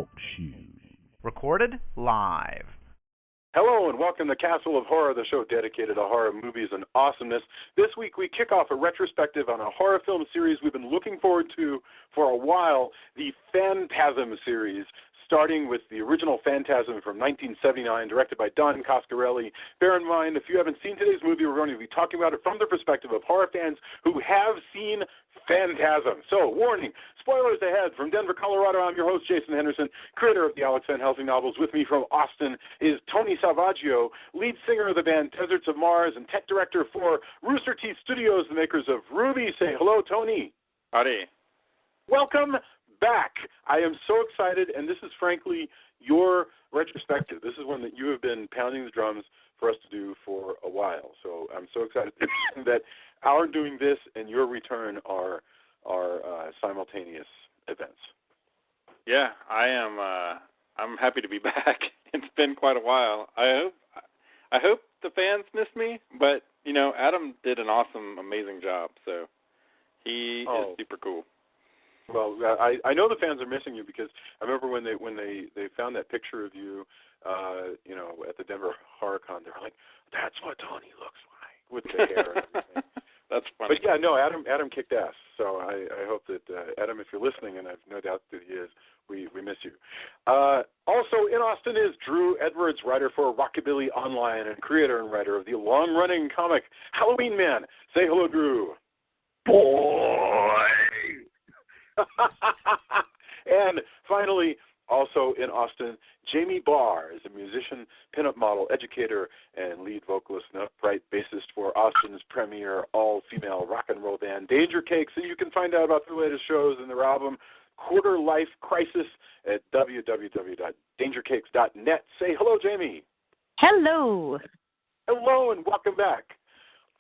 Talk Show. Recorded live. Hello and welcome to Castle of Horror, the show dedicated to horror movies and awesomeness. This week we kick off a retrospective on a horror film series we've been looking forward to for a while, the Phantasm series, starting with the original Phantasm from 1979, directed by Don Coscarelli. Bear in mind, if you haven't seen today's movie, we're going to be talking about it from the perspective of horror fans who have seen Phantasm. So, warning, spoilers ahead. From Denver, Colorado, I'm your host, Jason Henderson, creator of the Alex Van Helsing novels. With me from Austin is Tony Salvaggio, lead singer of the band Deserts of Mars and tech director for Rooster Teeth Studios, the makers of Ruby. Say hello, Tony. Howdy. Welcome back. I am so excited, and this is frankly your retrospective. This is one that you have been pounding the drums for us to do for a while. So I'm so excited that our doing this and your return are simultaneous events. Yeah, I am. I'm happy to be back. It's been quite a while. I hope the fans miss me, but you know, Adam did an awesome, amazing job. So he is super cool. Well, I know the fans are missing you because I remember when they found that picture of you, you know, at the Denver HorrorCon. They were like, "That's what Tony looks like with the hair and everything." That's funny. But yeah, no, Adam kicked ass. So I hope that Adam, if you're listening, and I've no doubt that he is, we miss you. Also in Austin is Drew Edwards, writer for Rockabilly Online and creator and writer of the long-running comic Halloween Man. Say hello, Drew. Boy! And finally, also in Austin, Jamie Barr is a musician, pinup model, educator, and lead vocalist and upright bassist for Austin's premier all-female rock and roll band, Danger Cakes. And you can find out about their latest shows and their album, Quarter Life Crisis, at www.dangercakes.net. Say hello, Jamie. Hello. Hello, and welcome back.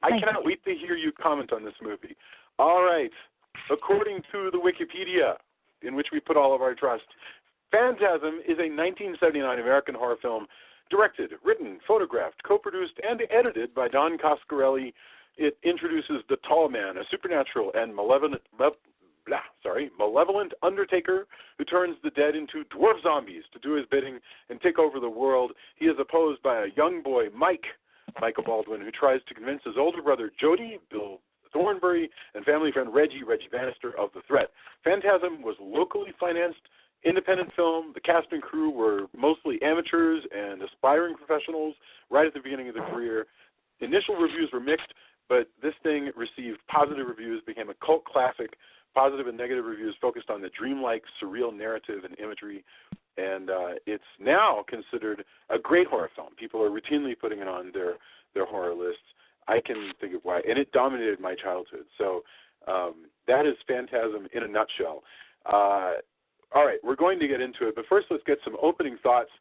Thank I cannot wait to hear you comment on this movie. All right. According to the Wikipedia, in which we put all of our trust, Phantasm is a 1979 American horror film directed, written, photographed, co-produced, and edited by Don Coscarelli. It introduces the Tall Man, a supernatural and malevolent undertaker who turns the dead into dwarf zombies to do his bidding and take over the world. He is opposed by a young boy, Michael Baldwin, who tries to convince his older brother, Jody, Bill Thornbury, and family friend Reggie Bannister of the threat. Phantasm was locally financed, independent film. The cast and crew were mostly amateurs and aspiring professionals right at the beginning of their career. Initial reviews were mixed, but this thing received positive reviews, became a cult classic. Positive and negative reviews focused on the dreamlike, surreal narrative and imagery, and it's now considered a great horror film. People are routinely putting it on their horror lists. I can think of why, and it dominated my childhood. So that is Phantasm in a nutshell. All right, we're going to get into it, but first let's get some opening thoughts.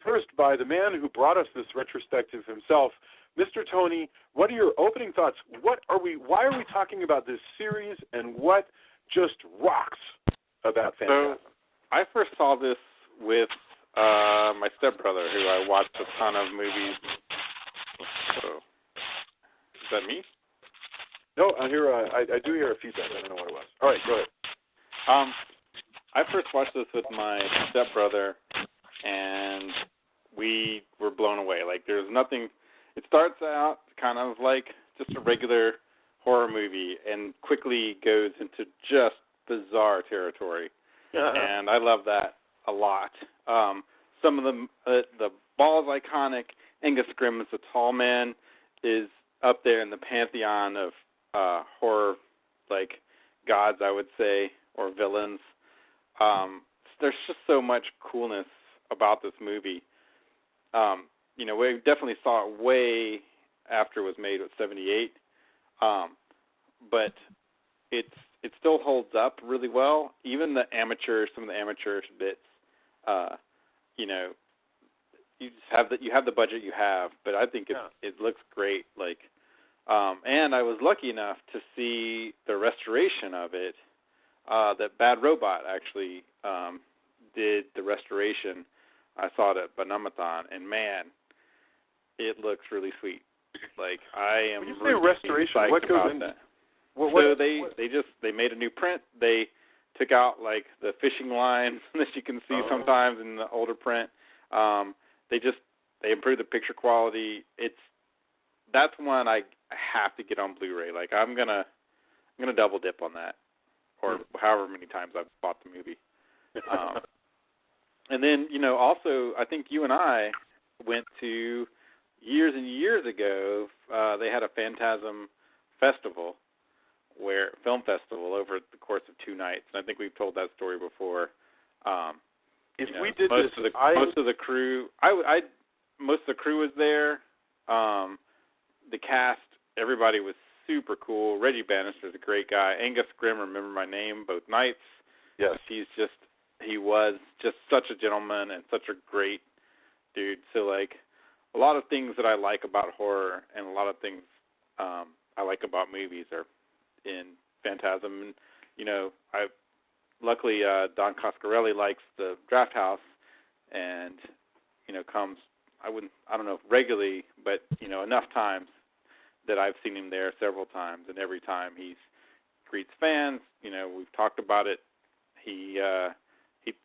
First, by the man who brought us this retrospective himself, Mr. Tony. What are your opening thoughts? Why are we talking about this series, and what just rocks about Phantasm? So I first saw this with my stepbrother, who I watched a ton of movies. So. Is that me? No, I hear. I do hear a feedback. I don't know what it was. All right, go ahead. I first watched this with my stepbrother, and we were blown away. Like, there's nothing. It starts out kind of like just a regular horror movie, and quickly goes into just bizarre territory. And I love that a lot. Some of the ball is iconic. Angus Scrimm as the Tall Man is up there in the pantheon of horror, like gods, I would say, or villains. There's just so much coolness about this movie. You know, we definitely saw it way after it was made, with 78, but it still holds up really well. Even some of the amateurish bits, you know, you have the budget you have, but I think it looks great. Like, and I was lucky enough to see the restoration of it. That Bad Robot actually did the restoration. I saw it at Banamathon, and man, it looks really sweet. Like, I am. When you say restoration, what goes into that? So they made a new print. They took out like the fishing line that you can see sometimes in the older print. They improved the picture quality. That's one I have to get on Blu-ray. Like I'm gonna double dip on that, or however many times I've bought the movie. And then also I think you and I went to years and years ago. They had a Phantasm festival, film festival over the course of 2 nights, and I think we've told that story before. We did most of the crew, most of the crew was there. The cast, everybody was super cool. Reggie Bannister's a great guy. Angus Grimm, remember my name both nights. Yes, he was just such a gentleman and such a great dude. So like a lot of things that I like about horror and a lot of things I like about movies are in Phantasm. And luckily Don Coscarelli likes the Draft House, and comes. I don't know if regularly, but enough times that I've seen him there several times, and every time he greets fans. We've talked about it. He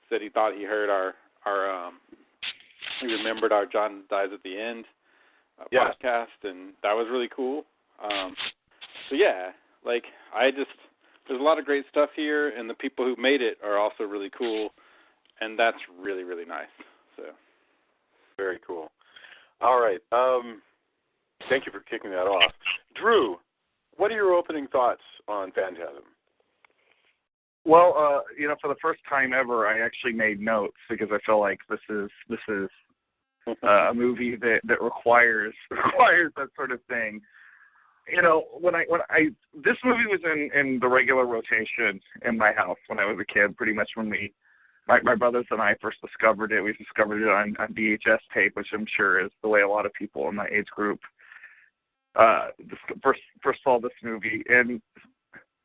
said he thought he heard our he remembered our John Dies at the End podcast, and that was really cool. So yeah, like there's a lot of great stuff here, and the people who made it are also really cool, and that's really, really nice. So very cool. All right. Thank you for kicking that off. Drew, what are your opening thoughts on Phantasm? Well, for the first time ever, I actually made notes because I feel like this is a movie that requires that sort of thing. This movie was in the regular rotation in my house when I was a kid. Pretty much when my brothers and I first discovered it, we discovered it on VHS tape, which I'm sure is the way a lot of people in my age group first saw this movie. And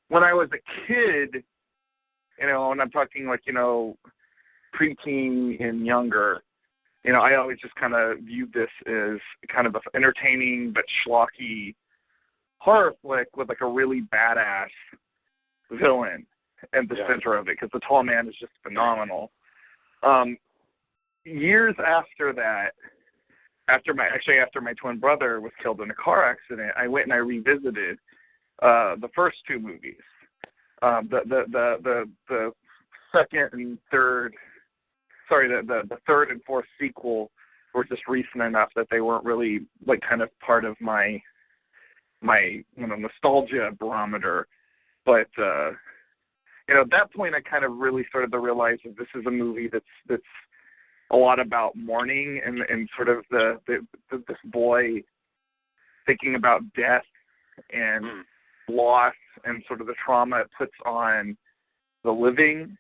when I was a kid, and I'm talking like preteen and younger, I always just kind of viewed this as kind of an entertaining but schlocky horror flick with like a really badass villain at the center of it, because the tall man is just phenomenal. Years after that, after my twin brother was killed in a car accident, I went and I revisited the first 2 movies. The second and third, the third and fourth sequel were just recent enough that they weren't really like kind of part of my nostalgia barometer. But at that point, I kind of really started to realize that this is a movie that's a lot about mourning and sort of this boy thinking about death and loss and sort of the trauma it puts on the living.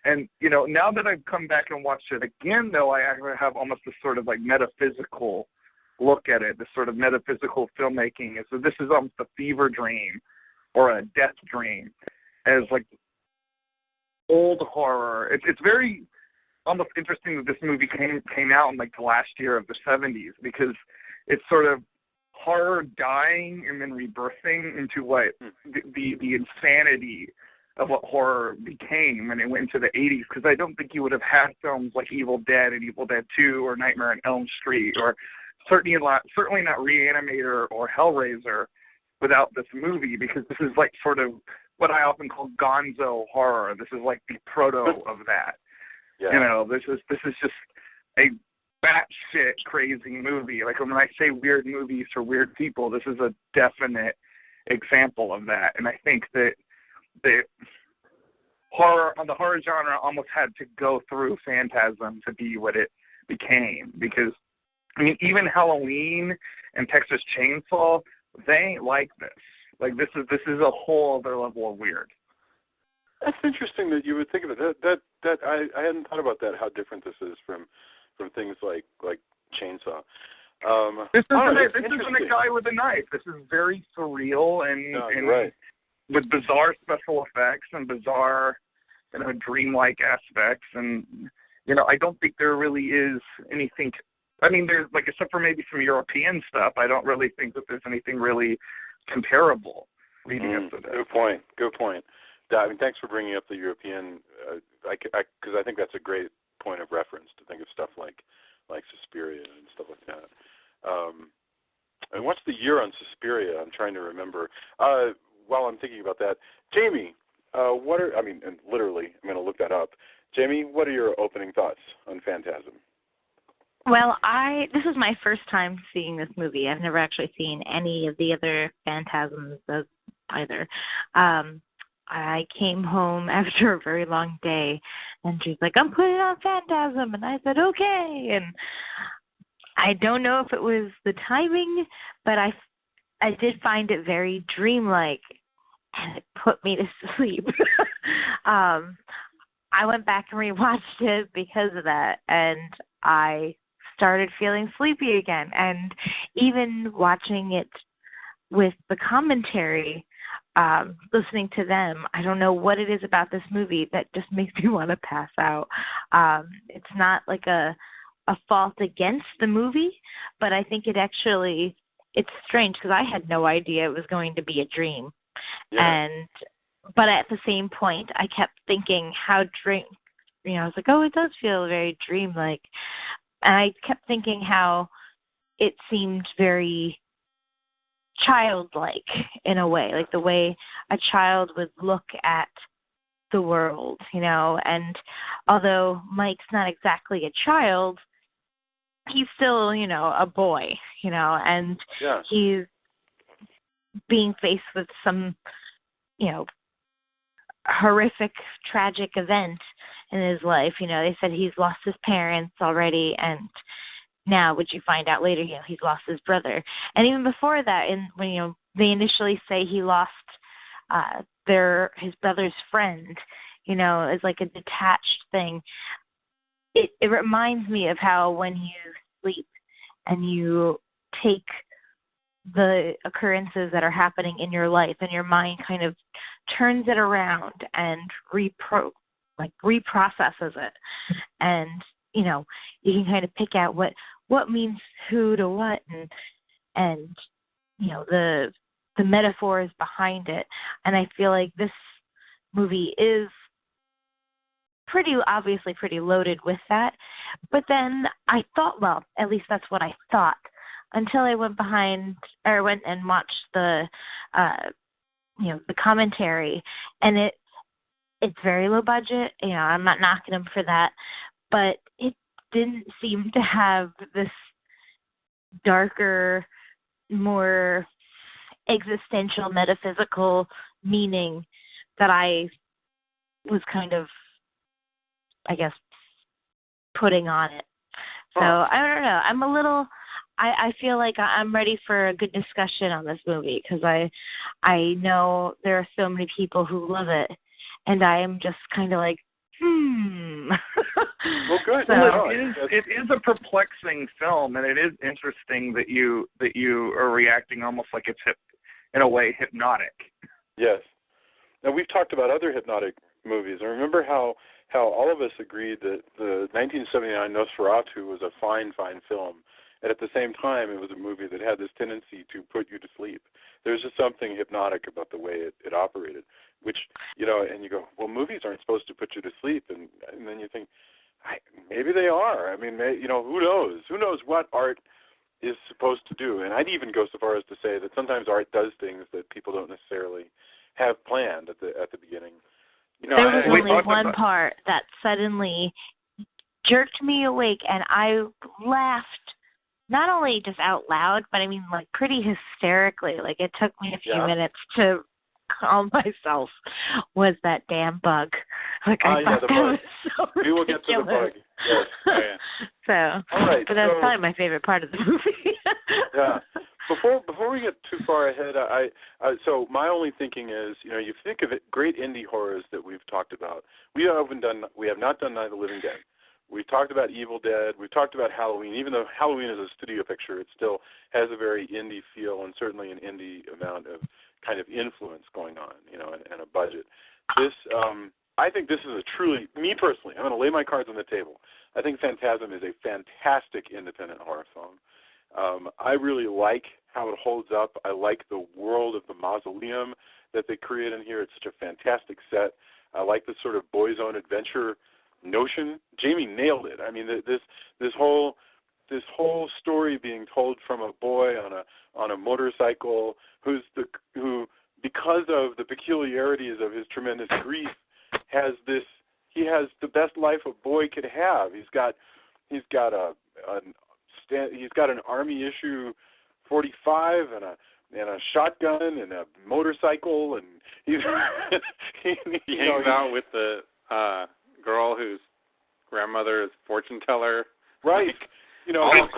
And, now that I've come back and watched it again, though, I actually have almost this sort of like metaphysical look at it, this sort of metaphysical filmmaking. So this is almost a fever dream or a death dream, as like old horror. It's very almost interesting that this movie came out in like the last year of the 70s, because it's sort of horror dying and then rebirthing into what the insanity of what horror became when it went into the 80s, because I don't think you would have had films like Evil Dead and Evil Dead 2 or Nightmare on Elm Street, or certainly not Reanimator or Hellraiser without this movie, because this is like sort of what I often call gonzo horror. This is like the proto of that. Yeah. This is just a batshit crazy movie. Like when I say weird movies for weird people, this is a definite example of that. And I think that the horror genre almost had to go through Phantasm to be what it became, because even Halloween and Texas Chainsaw, they ain't like this. Like this is a whole other level of weird. That's interesting that you would think of it. That I hadn't thought about that. How different this is from things like Chainsaw. This isn't a guy with a knife. This is very surreal and right. With bizarre special effects and bizarre, dreamlike aspects. And I don't think there really is anything. There's except for maybe some European stuff, I don't really think that there's anything really comparable leading up to this. Good point. I mean, thanks for bringing up the European, because I think that's a great point of reference to think of stuff like Suspiria and stuff like that. And what's the year on Suspiria? I'm trying to remember. While I'm thinking about that, Jamie, and literally, I'm going to look that up. Jamie, what are your opening thoughts on Phantasm? Well, this is my first time seeing this movie. I've never actually seen any of the other Phantasms either. I came home after a very long day, and she's like, I'm putting on Phantasm, and I said, okay. And I don't know if it was the timing, but I did find it very dreamlike, and it put me to sleep. I went back and rewatched it because of that, and I started feeling sleepy again. And even watching it with the commentary, listening to them, I don't know what it is about this movie that just makes me want to pass out. It's not like a fault against the movie, but I think it's strange because I had no idea it was going to be a dream. Yeah. But at the same point, I kept thinking I was like, oh, it does feel very dreamlike. And I kept thinking how it seemed very childlike in a way, like the way a child would look at the world, and although Mike's not exactly a child, he's still, a boy, and yeah. He's being faced with some, horrific, tragic event in his life. They said he's lost his parents already, and now, would you find out later, he's lost his brother. And even before that, when they initially say he lost his brother's friend, as like a detached thing, it reminds me of how when you sleep and you take the occurrences that are happening in your life and your mind kind of turns it around and reprocesses it, and you can kind of pick out what means who to what, and the metaphors behind it. And I feel like this movie is obviously pretty loaded with that. But then I thought, well, at least that's what I thought, until I went and watched the commentary, and it's very low budget. I'm not knocking them for that, but it didn't seem to have this darker, more existential, metaphysical meaning that I was kind of, I guess, putting on it. So I don't know. I feel like I'm ready for a good discussion on this movie, because I know there are so many people who love it, and I am just kind of like, Well, good. So, it is a perplexing film, and it is interesting that you are reacting almost like it's in a way hypnotic. Yes. Now, we've talked about other hypnotic movies. I remember how all of us agreed that the 1979 Nosferatu was a fine film, and at the same time, it was a movie that had this tendency to put you to sleep. There's just something hypnotic about the way it operated, which, and you go, well, movies aren't supposed to put you to sleep, and then you think, maybe they are. I mean, who knows? Who knows what art is supposed to do? And I'd even go so far as to say that sometimes art does things that people don't necessarily have planned at the beginning. There was only one part that suddenly jerked me awake, and I laughed, not only just out loud, but I mean, like, pretty hysterically. Like, it took me a few minutes to calm myself. Was that damn bug? Like, I thought that was so ridiculous. We will get to the bug. Yes. So, all right, but that's probably my favorite part of the movie. Yeah. Before we get too far ahead, so my only thinking is, you think of it, great indie horrors that we've talked about. We have not done Night of the Living Dead. We've talked about Evil Dead. We've talked about Halloween. Even though Halloween is a studio picture, it still has a very indie feel, and certainly an indie amount of kind of influence going on, and a budget. This, I think this is a truly, me personally, I'm going to lay my cards on the table. I think Phantasm is a fantastic independent horror film. I really like how it holds up. I like the world of the mausoleum that they create in here. It's such a fantastic set. I like this sort of boys' own adventure notion. Jamie nailed it. I mean, this whole story being told from a boy on a motorcycle who because of the peculiarities of his tremendous grief he has the best life a boy could have. He's got an Army issue 45 and a shotgun and a motorcycle, and he hangs out with the girl whose grandmother is fortune teller. Right. ice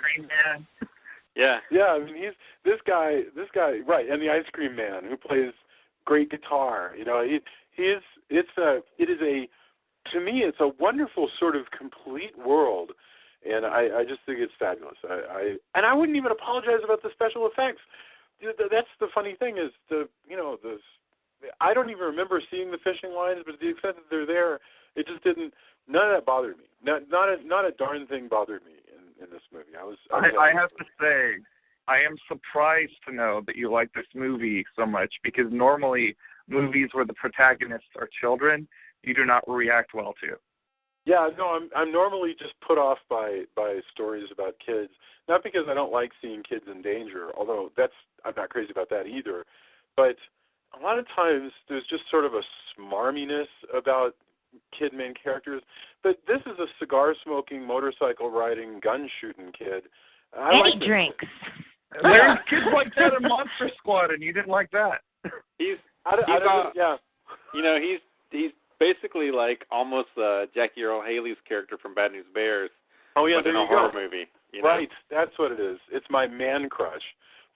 cream man. Yeah. Yeah, I mean he's this guy right, and the ice cream man who plays great guitar. To me it's a wonderful sort of complete world, and I just think it's fabulous. I wouldn't even apologize about the special effects. That's the funny thing is I don't even remember seeing the fishing lines, but to the extent that they're there, it just didn't. None of that bothered me. Not a darn thing bothered me in this movie. I have to say, I am surprised to know that you like this movie so much, because normally movies where the protagonists are children, you do not react well to. Yeah, no, I'm normally just put off by stories about kids, not because I don't like seeing kids in danger, although I'm not crazy about that either, but a lot of times there's just sort of a smarminess about kid main characters. But this is a cigar-smoking, motorcycle-riding, gun-shooting kid. And he drinks. There's kids like that in Monster Squad, and you didn't like that. He's basically like almost Jackie Earle Haley's character from Bad News Bears. Oh yeah, but there in a you horror go. movie. Right, that's what it is. It's my man crush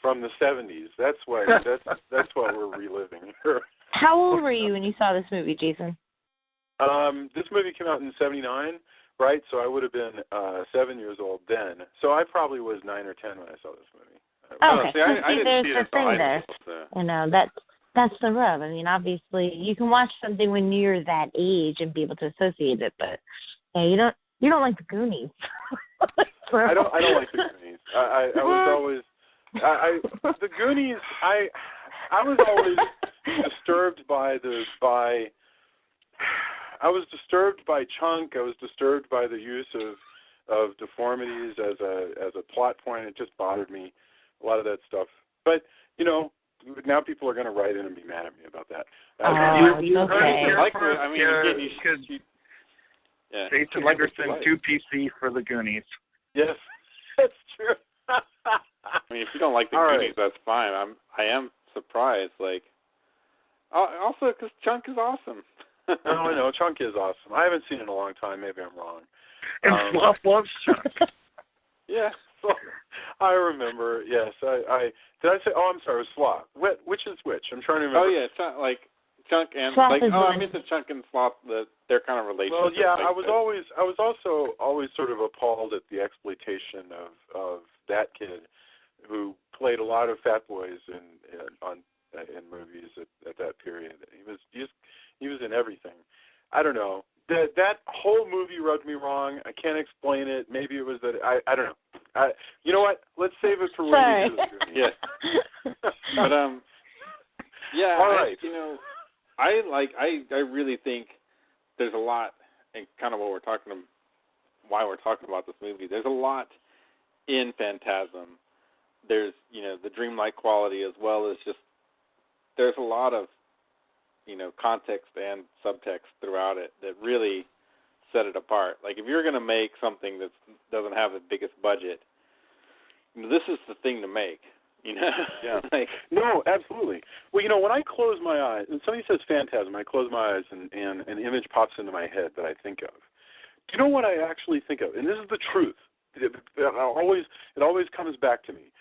from the 70s. That's what we're reliving here. How old were you when you saw this movie, Jason? This movie came out in '79, right? So I would have been 7 years old then. So I probably was 9 or 10 when I saw this movie. Okay, see, I didn't there's see it the until thing there. So. That's the rub. I mean, obviously, you can watch something when you're that age and be able to associate it, but you don't like the Goonies. I don't like the Goonies. I was always the Goonies. I was always disturbed by I was disturbed by Chunk. I was disturbed by the use of deformities as a plot point. It just bothered me, a lot of that stuff. But now people are going to write in and be mad at me about that. Jason Henderson, 2 PC for the Goonies. Yes, that's true. I mean, if you don't like the Goonies, that's fine. I am surprised. Like, also because Chunk is awesome. No, I know Chunk is awesome. I haven't seen it in a long time. Maybe I'm wrong. And Sloth loves Chunk. Yeah, I remember. Yes, I did. I say? Oh, I'm sorry. It was Sloth. Which is which? I'm trying to remember. Oh yeah, Chunk and Sloth I meant the Chunk and Sloth, their kind of relationship. Well, yeah, I was also always sort of appalled at the exploitation of that kid who played a lot of fat boys in movies at that period. He was in everything. I don't know. That whole movie rubbed me wrong. I can't explain it. Maybe it was that I don't know. You know what? Let's save it for when we do this. Yeah. But yeah. All right. I really think there's a lot, and kind of why we're talking about this movie. There's a lot in Phantasm. There's the dreamlike quality, as well as just there's a lot of context and subtext throughout it that really set it apart. Like, if you're going to make something that doesn't have the biggest budget, this is the thing to make. Yeah. No, absolutely. Well, when I close my eyes, and somebody says Phantasm, I close my eyes and an image pops into my head that I think of. Do you know what I actually think of? And this is the truth. It always comes back to me.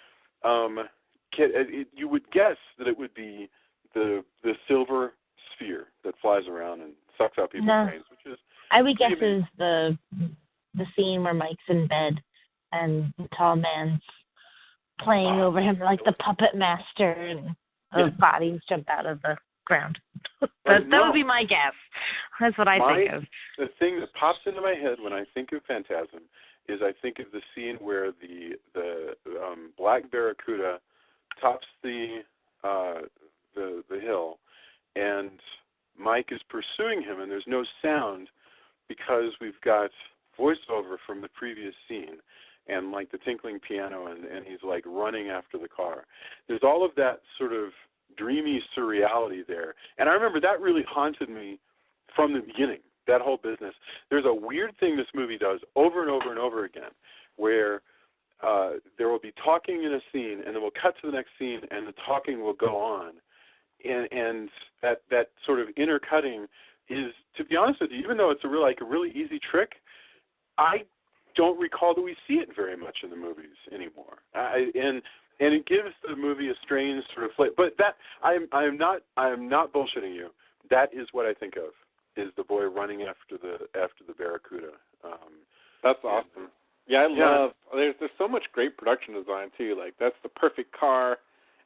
You would guess that it would be the silver sphere that flies around and sucks out people's brains, which is. I would guess is the scene where Mike's in bed and the tall man's playing over him like the puppet master, and those bodies jump out of the ground. That would be my guess. That's what I think of. The thing that pops into my head when I think of Phantasm is I think of the scene where the black barracuda tops the the hill, and Mike is pursuing him, and there's no sound because we've got voiceover from the previous scene and like the tinkling piano, and he's like running after the car. There's all of that sort of dreamy surreality there. And I remember that really haunted me from the beginning, that whole business. There's a weird thing this movie does over and over and over again where there will be talking in a scene, and then we'll cut to the next scene, and the talking will go on. And that sort of intercutting is, to be honest with you, even though it's a really easy trick, I don't recall that we see it very much in the movies anymore. And it gives the movie a strange sort of flavor. But that I am not bullshitting you. That is what I think of, is the boy running after the Barracuda. That's awesome. Yeah, I love. There's so much great production design too. Like that's the perfect car,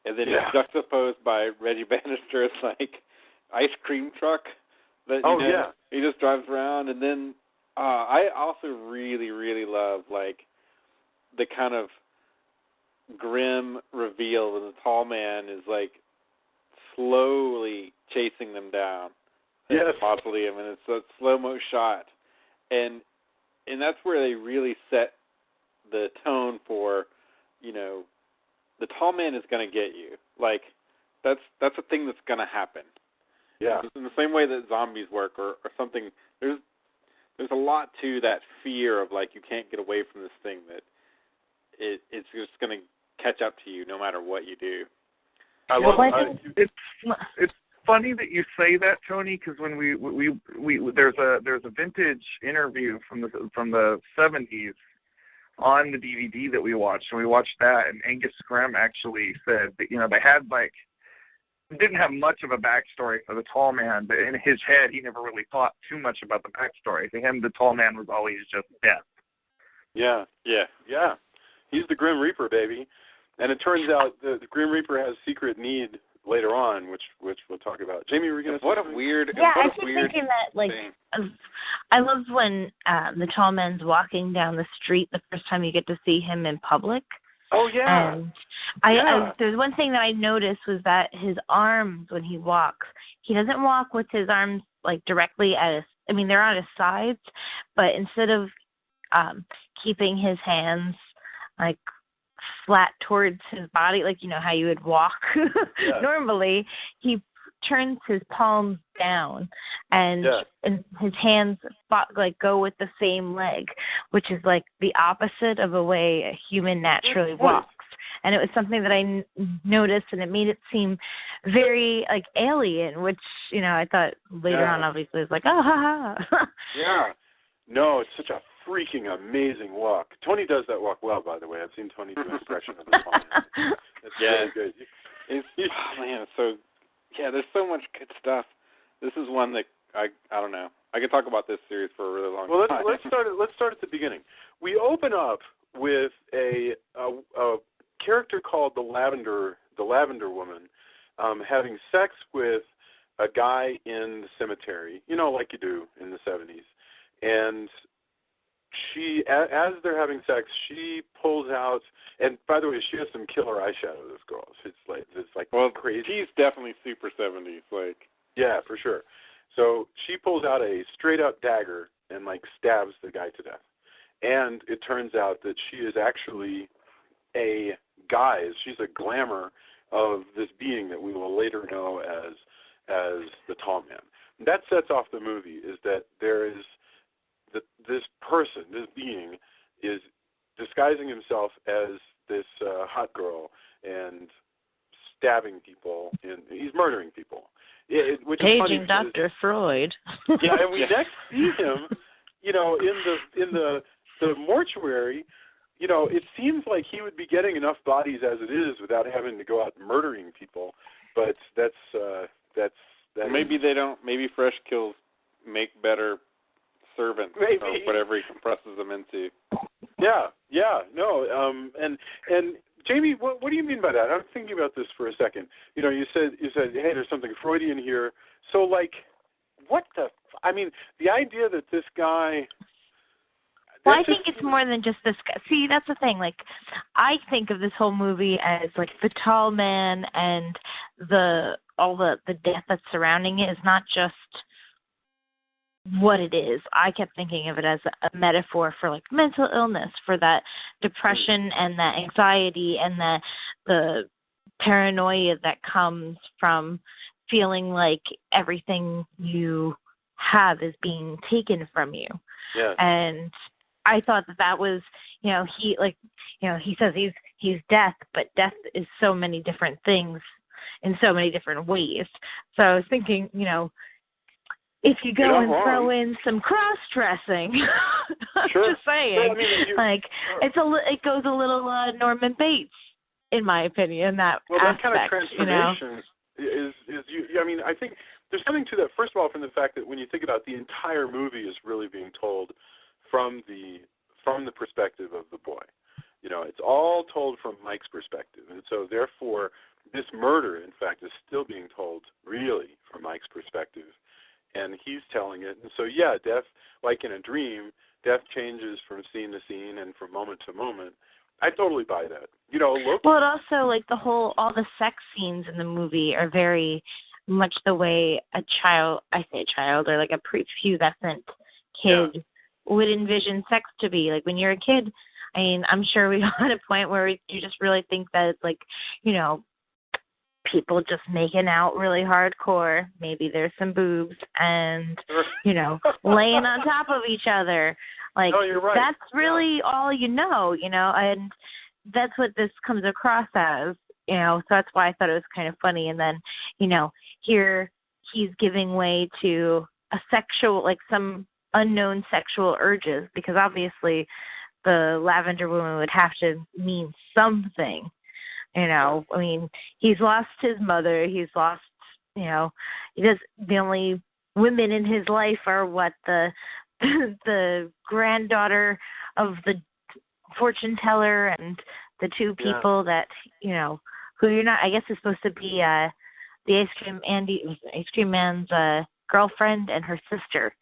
and then it's juxtaposed by Reggie Bannister's like ice cream truck that he just drives around, and then I also really, really love like the kind of grim reveal when the tall man is like slowly chasing them down in the mausoleum, and it's a slow-mo shot, and that's where they really set the tone for, the tall man is going to get you. Like that's a thing that's going to happen. Yeah. In the same way that zombies work or something, there's a lot to that fear of like you can't get away from this thing, that it's just going to catch up to you no matter what you do. It's funny that you say that, Tony, because when we there's a vintage interview from the 70s on the DVD that we watched, and we watched that, and Angus Scrimm actually said that they had didn't have much of a backstory for the tall man, but in his head he never really thought too much about the backstory. To him, the tall man was always just death. Yeah. He's the Grim Reaper, baby. And it turns out the Grim Reaper has secret need later on, which we'll talk about. Jamie, were you going to say what something? A weird I keep thinking that, like, I love when the tall man's walking down the street the first time you get to see him in public. Oh, yeah. And I there's one thing that I noticed was that his arms, when he walks, he doesn't walk with his arms, like, directly at they're on his sides, but instead of keeping his hands, like, flat towards his body, like how you would walk normally, he turns his palms down and his hands go with the same leg, which is like the opposite of a way a human naturally walks. And it was something that I noticed, and it made it seem very like alien, which I thought later on obviously was like, oh, ha ha. Yeah. No, it's such a freaking amazing walk. Tony does that walk well, by the way. I've seen Tony do an impression of the song. It's really good. There's so much good stuff. This is one that I don't know. I could talk about this series for a really long time. Let's start at the beginning. We open up with a character called the Lavender Woman having sex with a guy in the cemetery, like you do in the 70s. And she, as they're having sex, she pulls out, and by the way, she has some killer eyeshadow, this girl. It's like crazy. She's definitely super 70s, like. Yeah, for sure. So she pulls out a straight-up dagger and, stabs the guy to death. And it turns out that she is actually a guise. She's a glamour of this being that we will later know as the Tall Man. And that sets off the movie, is that there is this person, this being, is disguising himself as this hot girl and stabbing people, and he's murdering people. Which Paging Dr. Freud. Yeah, and we next see him, in the mortuary. It seems like he would be getting enough bodies as it is without having to go out murdering people. But that's maybe they don't. Maybe fresh kills make better servants, or whatever he compresses them into. And Jamie, what do you mean by that? I'm thinking about this for a second. You said, hey, there's something Freudian here. So, what the? The idea that this guy, Well, I think it's more than just this guy. See, that's the thing. Like, I think of this whole movie as like the tall man and all the death that's surrounding it is not just what it is. I kept thinking of it as a metaphor for like mental illness, for that depression and that anxiety and the paranoia that comes from feeling like everything you have is being taken from you. Yeah. And I thought that was, he says he's death, but death is so many different things in so many different ways. So I was thinking, if you go and throw in some cross-dressing, Sure. just saying, Well, I mean, it goes a little Norman Bates, in my opinion, that aspect. That kind of transformation is I mean, I think there's something to that. First of all, from the fact that when you think about the entire movie is really being told from the perspective of the boy. It's all told from Mike's perspective, and so therefore this murder, in fact, is still being told really from Mike's perspective, and he's telling it. And so death, like in a dream, death changes from scene to scene and from moment to moment. I totally buy that. Well, it also, like, all the sex scenes in the movie are very much the way a child, or like a prepubescent kid would envision sex to be. Like, when you're a kid, I mean, I'm sure we got a point where you just really think that it's like, people just making out really hardcore. Maybe there's some boobs and, laying on top of each other. Like, no, you're right. That's really all and that's what this comes across as, so that's why I thought it was kind of funny. And then, here he's giving way to a sexual, like some unknown sexual urges, because obviously the Lavender Woman would have to mean something. I mean, he's lost his mother. He's lost, the only women in his life are the granddaughter of the fortune teller and the two people that, who you're not, I guess is supposed to be the ice cream man's girlfriend and her sister.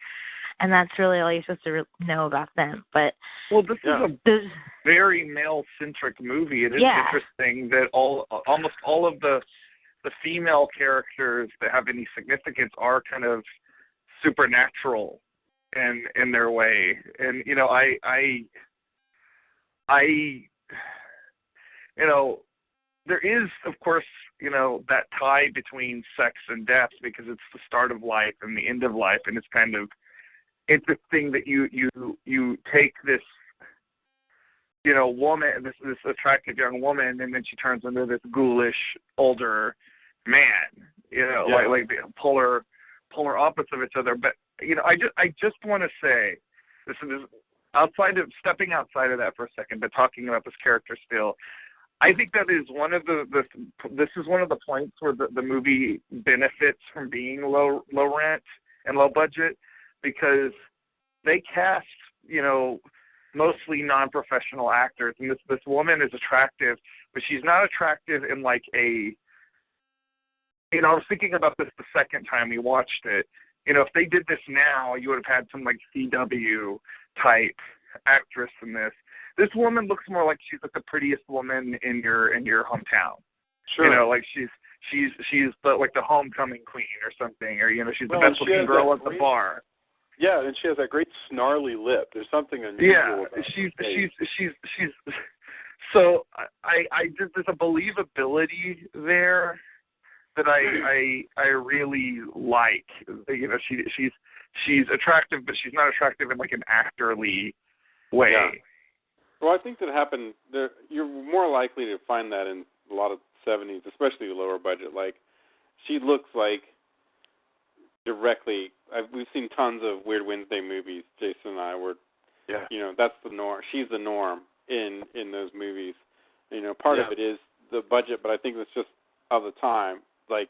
And that's really all you're supposed to know about them. But this is a very male-centric movie. It is interesting that almost all of the female characters that have any significance are kind of supernatural in their way. And there is, of course, that tie between sex and death, because it's the start of life and the end of life, and it's kind of interesting that you take this woman, this attractive young woman, and then she turns into this ghoulish older man, like the polar opposites of each other. But I just want to say, this is stepping outside of that for a second, but talking about this character still, I think that is one of this is one of the points where the movie benefits from being low rent and low budget, because they cast, mostly non-professional actors, and this woman is attractive, but she's not attractive in like a, I was thinking about this the second time we watched it. If they did this now, you would have had some like CW type actress in this. This woman looks more like she's like the prettiest woman in your hometown. Sure. Like she's the homecoming queen or something, or she's the best looking girl at the bar. Yeah, and she has that great snarly lip. There's something unusual. Yeah, she's so I just, there's a believability there that I really like. She's attractive, but she's not attractive in like an actorly way. Yeah. Well, I think that happened there. You're more likely to find that in a lot of 70s, especially lower budget. Like, she looks like directly. We've seen tons of Weird Wednesday movies, Jason and I, where that's the norm. She's the norm in those movies. Part of it is the budget, but I think it's just of the time. Like,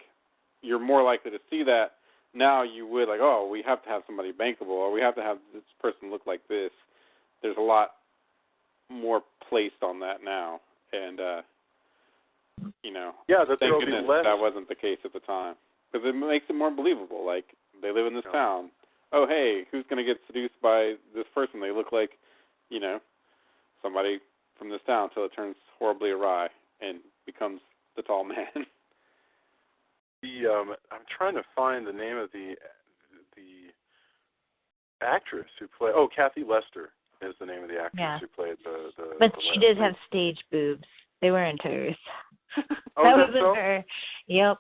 you're more likely to see that now. You would like, oh, we have to have somebody bankable, or we have to have this person look like this. There's a lot more placed on that now, and thank goodness that wasn't the case at the time, because it makes it more believable. Like, they live in this town. Oh, hey, who's going to get seduced by this person? They look like somebody from this town until it turns horribly awry and becomes the tall man. I'm trying to find the name of the actress who played. Oh, Kathy Lester is the name of the actress who played the. But the she did have stage boobs. They weren't hers. Oh, that is that wasn't so? her. Yep.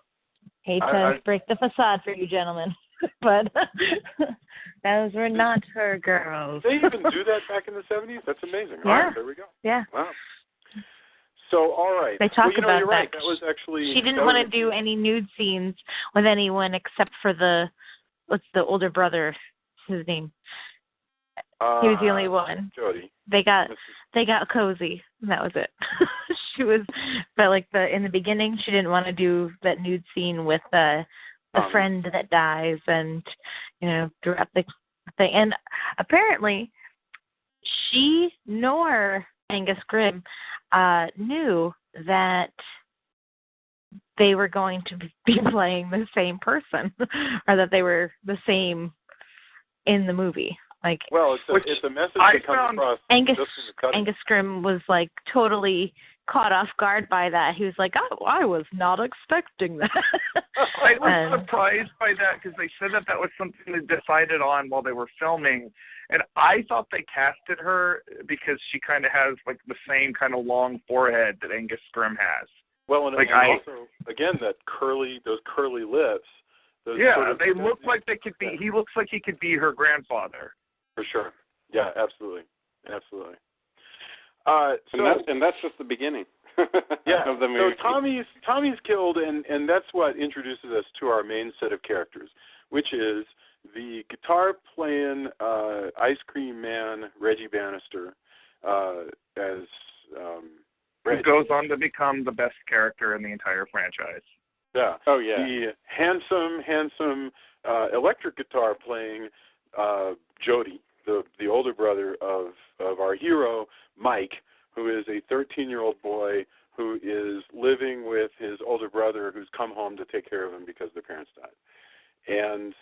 Hate to break the facade for you gentlemen, but those were not her girls. They even do that back in the 70s? That's amazing. Yeah. All right, there we go. Yeah. Wow. So, all right. They talk about you're that. Right. That was actually. She didn't want to do any nude scenes with anyone except for the older brother? His name. He was the only one. Jody. They got cozy, and that was it. She was, but like in the beginning, she didn't want to do that nude scene with the friend that dies, and throughout the thing. And apparently, she nor Angus Grimm knew that they were going to be playing the same person, or that they were the same in the movie. Like, well, it's a message that comes across. Angus Grimm was like totally caught off guard by that. He was like, "Oh, I was not expecting that." I was surprised by that because they said that was something they decided on while they were filming, and I thought they casted her because she kind of has like the same kind of long forehead that Angus Grimm has. Well, and also again those curly lips. They look like they could be. He looks like he could be her grandfather. For sure. Yeah, absolutely. Absolutely. And that's just the beginning. Yeah. Of the movie. So Tommy's killed, and that's what introduces us to our main set of characters, which is the guitar-playing ice cream man, Reggie Bannister, as who goes on to become the best character in the entire franchise. Yeah. Oh, yeah. The handsome electric guitar playing Jody, the older brother of our hero, Mike, who is a 13-year-old boy who is living with his older brother who's come home to take care of him because their parents died. And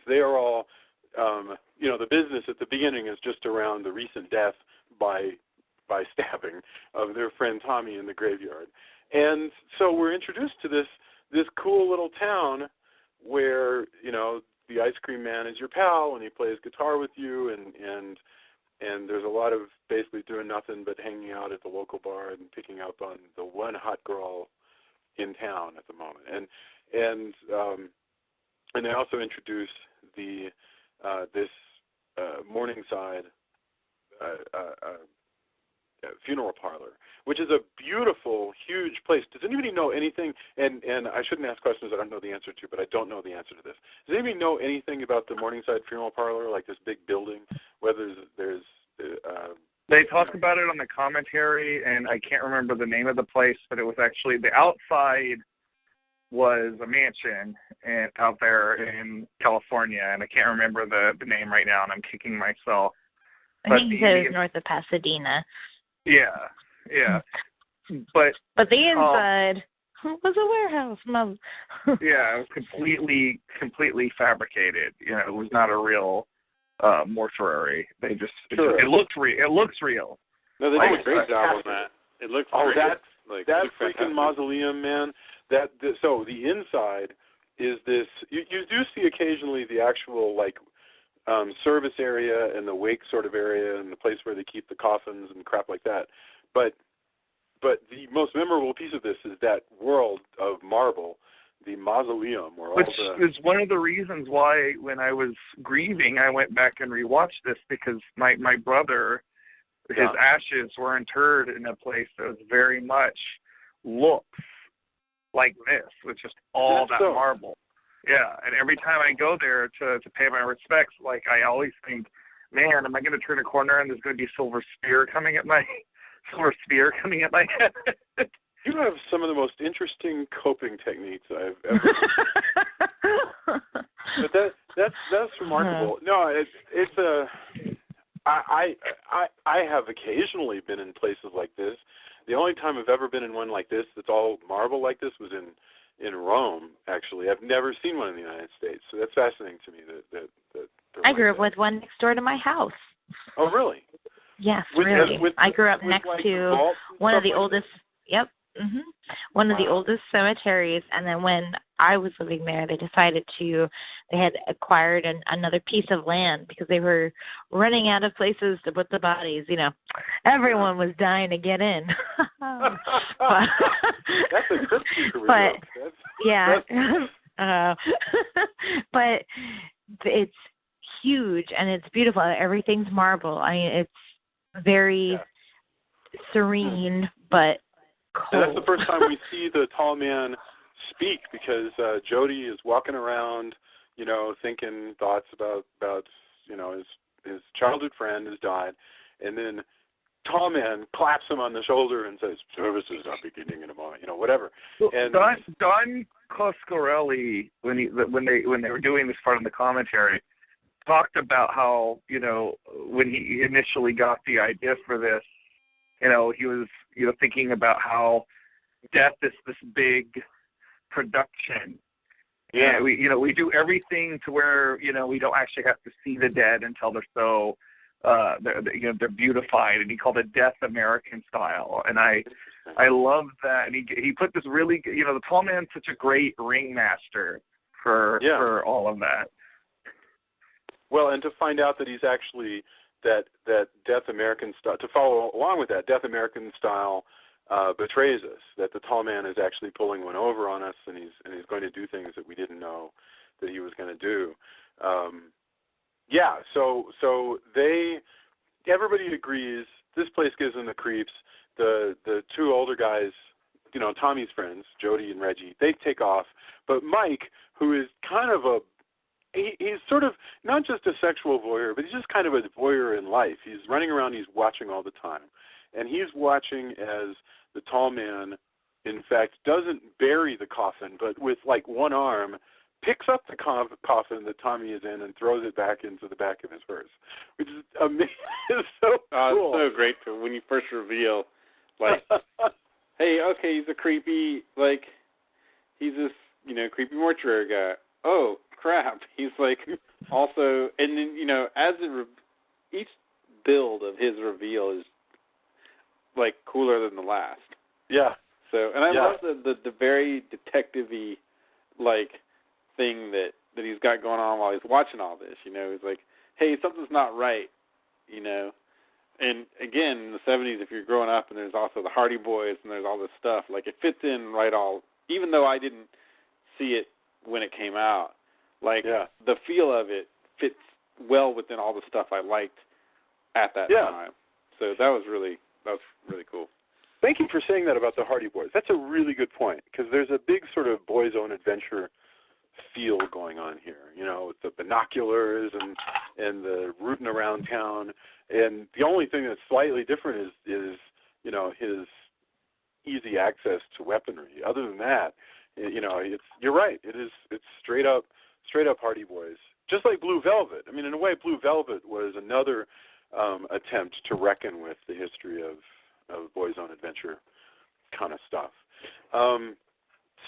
they are all, the business at the beginning is just around the recent death by stabbing of their friend Tommy in the graveyard. And so we're introduced to this cool little town where, the ice cream man is your pal and he plays guitar with you and there's a lot of basically doing nothing but hanging out at the local bar and picking up on the one hot girl in town at the moment. And they also introduce this Morningside funeral parlor, which is a beautiful, huge place. Does anybody know anything? And I shouldn't ask questions I don't know the answer to, but I don't know the answer to this. Does anybody know anything about the Morningside funeral parlor, like this big building? Whether there's they talk about it on the commentary, and I can't remember the name of the place, but it was actually the outside was a mansion and out there in California, and I can't remember the name right now, and I'm kicking myself. I think he said it was north of Pasadena. Yeah. But the inside was a warehouse. Yeah, it was completely fabricated. It was not a real mortuary. They just it looked real. It looks real. No, they did a great job on that. It looks great. That freaking mausoleum, man. So the inside is this. You do see occasionally the actual service area and the wake sort of area and the place where they keep the coffins and crap like that. But the most memorable piece of this is that world of marble, the mausoleum. Which is one of the reasons why when I was grieving, I went back and rewatched this because my brother, his ashes were interred in a place that was very much looks like this, with just all that marble. Yeah, and every time I go there to pay my respects, I always think, man, am I going to turn a corner and there's going to be a silver spear coming at my head? You have some of the most interesting coping techniques I've ever seen. But that's remarkable. No, I have occasionally been in places like this. The only time I've ever been in one like this that's all marble like this was in Rome, actually. I've never seen one in the United States, so that's fascinating to me. That I grew up with one next door to my house. Oh, really? Yes, With- really. with- I grew up with, next like, to vaults and one of stuff the like oldest. Yep. One of the Wow. oldest cemeteries, and then when I was living there, they had acquired another piece of land because they were running out of places to put the bodies. Everyone was dying to get in. That's a Christmas career. But yeah, but it's huge and it's beautiful. Everything's marble. I mean, it's very serene, but cold. And that's the first time we see the tall man speak, because Jody is walking around, thinking thoughts about his childhood friend has died, and then tall man claps him on the shoulder and says, "Services are beginning in a moment," whatever. Well, And Don Coscarelli, when they were doing this part in the commentary, talked about how when he initially got the idea for this, he was thinking about how death is this big production. Yeah. And we do everything to where we don't actually have to see the dead until they're so they're beautified, and he called it Death American style. And I love that. And he put this really the tall man's such a great ringmaster for all of that. Well, and to find out that he's actually that Death American style, to follow along with that, Death American style betrays us, that the tall man is actually pulling one over on us, and he's going to do things that we didn't know that he was going to do. So everybody agrees this place gives them the creeps. The two older guys, Tommy's friends, Jody and Reggie, they take off, but Mike, who is kind of he's sort of not just a sexual voyeur, but he's just kind of a voyeur in life. He's running around, he's watching all the time. And he's watching as the tall man, in fact, doesn't bury the coffin, but with like one arm, picks up the coffin that Tommy is in and throws it back into the back of his hearse, which is amazing. It's so cool. It's so great when you first reveal, like, hey, okay, he's a creepy, like, he's this, creepy mortuary guy. Oh, crap. He's like, also, and then, as each build of his reveal is, like, cooler than the last. Yeah. So, and I love the very detective-y, like, thing that he's got going on while he's watching all this. He's like, hey, something's not right, And again, in the 70s, if you're growing up and there's also the Hardy Boys and there's all this stuff, like, it fits in right all, even though I didn't see it when it came out, like, the feel of it fits well within all the stuff I liked at that time. So that was really cool. Thank you for saying that about the Hardy Boys. That's a really good point, because there's a big sort of boys' own adventure feel going on here, with the binoculars and the rooting around town. And the only thing that's slightly different is his easy access to weaponry. Other than that, you're right. It's straight up Hardy Boys. Just like Blue Velvet. I mean, in a way, Blue Velvet was another attempt to reckon with the history of boys on adventure kind of stuff.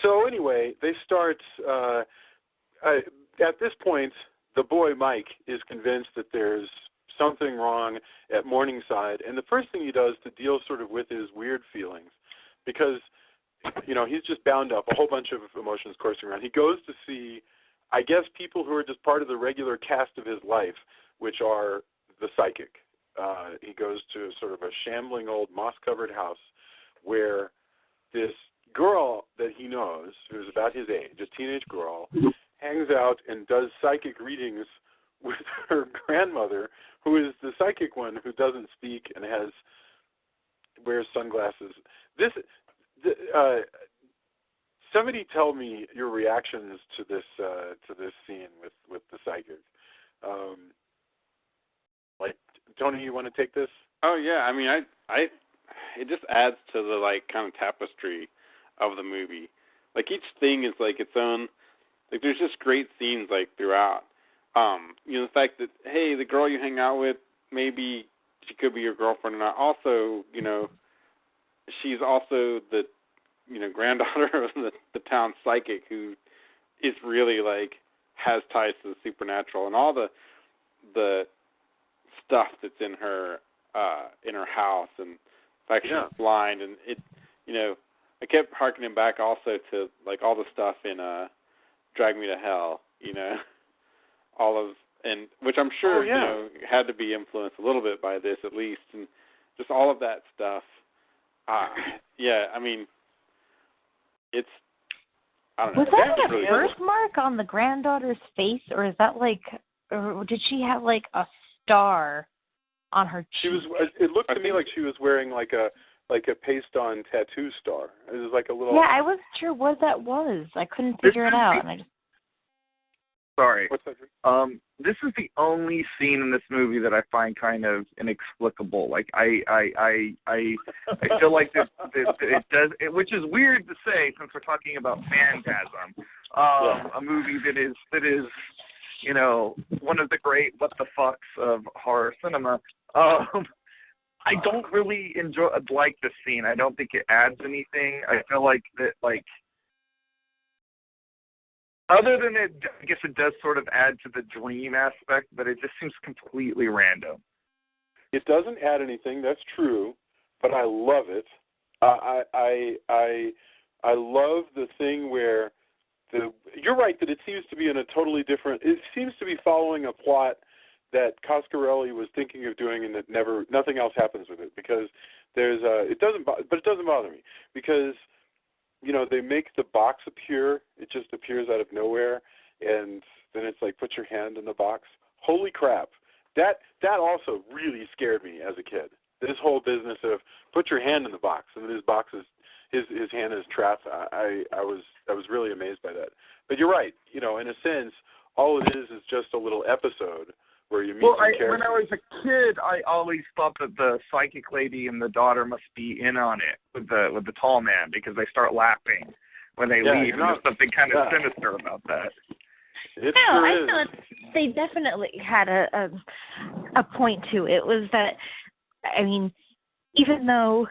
So anyway, they start. At this point, the boy Mike is convinced that there's something wrong at Morningside, and the first thing he does to deal sort of with his weird feelings, because he's just bound up, a whole bunch of emotions coursing around. He goes to see, I guess, people who are just part of the regular cast of his life, which are the psychic. He goes to sort of a shambling old moss-covered house where this girl that he knows, who's about his age, a teenage girl, hangs out and does psychic readings with her grandmother, who is the psychic one who doesn't speak and wears sunglasses. Somebody tell me your reactions to this scene with the psychic. Like, Tony, you want to take this? Oh yeah, I mean, I it just adds to the like kind of tapestry of the movie. Like each thing is like its own. Like there's just great scenes like throughout. The fact that hey, the girl you hang out with, maybe she could be your girlfriend or not. Also, she's also the granddaughter of the town psychic who is really like has ties to the supernatural, and all the stuff that's in her in her house, and the fact she's blind, and it, I kept harkening back also to like all the stuff in Drag Me to Hell, all of, and which I'm sure had to be influenced a little bit by this at least, and just all of that stuff. I mean, it's, I don't know. Was that like a really birthmark on the granddaughter's face, or is that like, or did she have like a star on her cheek? It looked to me like she was wearing like a paste-on tattoo star. It was like a little. Yeah, I wasn't sure what that was. I couldn't figure it out, and I just. Sorry. What's that? This is the only scene in this movie that I find kind of inexplicable. Like I feel like that it does, which is weird to say since we're talking about Phantasm, a movie that is one of the great what the fucks of horror cinema. I don't really like this scene. I don't think it adds anything. I feel like that other than it, I guess it does sort of add to the dream aspect, but it just seems completely random. It doesn't add anything. That's true, but I love it. I love the thing where you're right that it seems to be in a totally different. It seems to be following a plot that Coscarelli was thinking of doing, and that nothing else happens with it because it doesn't bother me because. They make the box appear. It just appears out of nowhere, and then it's like, put your hand in the box. Holy crap! That also really scared me as a kid. This whole business of put your hand in the box, and then his hand is trapped. I was really amazed by that. But you're right. In a sense, all it is just a little episode where you meet some characters. When I was a kid, I always thought that the psychic lady and the daughter must be in on it with the tall man because they start laughing when they leave, and there's something kind of sinister about that. I thought they definitely had a point to it. Was that, I mean, even though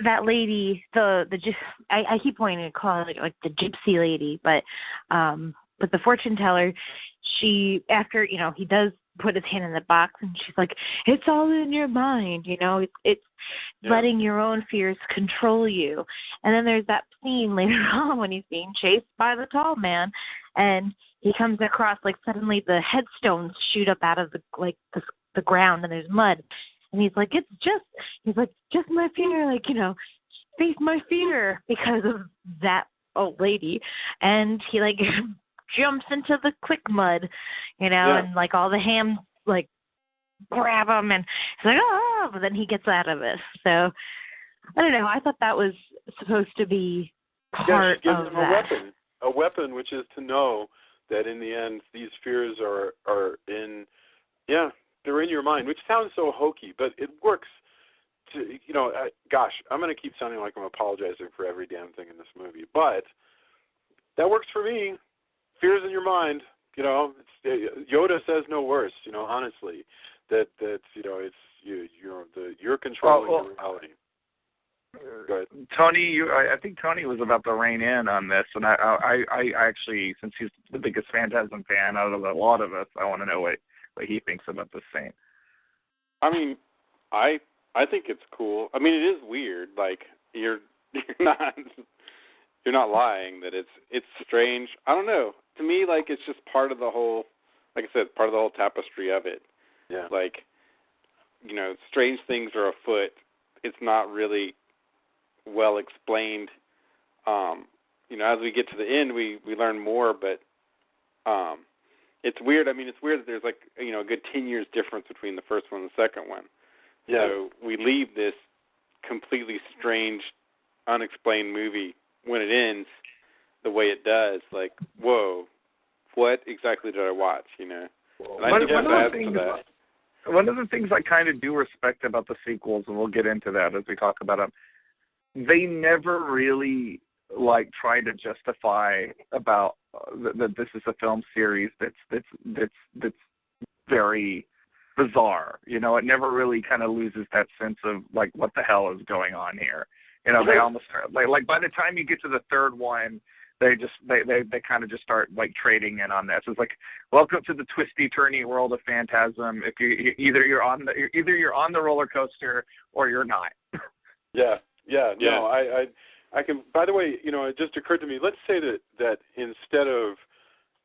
that lady, I keep wanting to call it like the gypsy lady, but the fortune teller, she, after, he does put his hand in the box, and she's like, it's all in your mind, it's letting your own fears control you. And then there's that scene later on when he's being chased by the tall man, and he comes across, like, suddenly the headstones shoot up out of the ground, and there's mud. And he's like, just my fear, face my fear, because of that old lady. And he, jumps into the quick mud, and all the hams grab him, and he's like, oh, but then he gets out of it. So I don't know. I thought that was supposed to be part of that. A weapon, which is to know that in the end these fears are in, they're in your mind, which sounds so hokey, but it works. I'm going to keep sounding like I'm apologizing for every damn thing in this movie, but that works for me. Fears in your mind, Yoda says no worse, honestly, that you're controlling your reality. Go ahead. Tony, I think Tony was about to rein in on this, and I actually, since he's the biggest Phantasm fan out of a lot of us, I want to know what he thinks about this scene. I mean, I think it's cool. I mean, it is weird. Like you're not lying that it's strange. I don't know. To me, it's just part of the whole, like I said, part of the whole tapestry of it. Yeah. Strange things are afoot. It's not really well explained. As we get to the end, we learn more, but it's weird. I mean, it's weird that there's a good 10 years difference between the first one and the second one. Yeah. So we leave this completely strange, unexplained movie when it ends the way it does, whoa, what exactly did I watch, And I think that adds to that. One of the things I kind of do respect about the sequels, and we'll get into that as we talk about them, they never really, try to justify about that this is a film series that's very bizarre. It never really kind of loses that sense of, what the hell is going on here. They almost, by the time you get to the third one, they kind of just start like trading in on this. It's like, welcome to the twisty turny world of Phantasm. If you're on the roller coaster or you're not. Yeah. No, I can. By the way, it just occurred to me. Let's say that instead of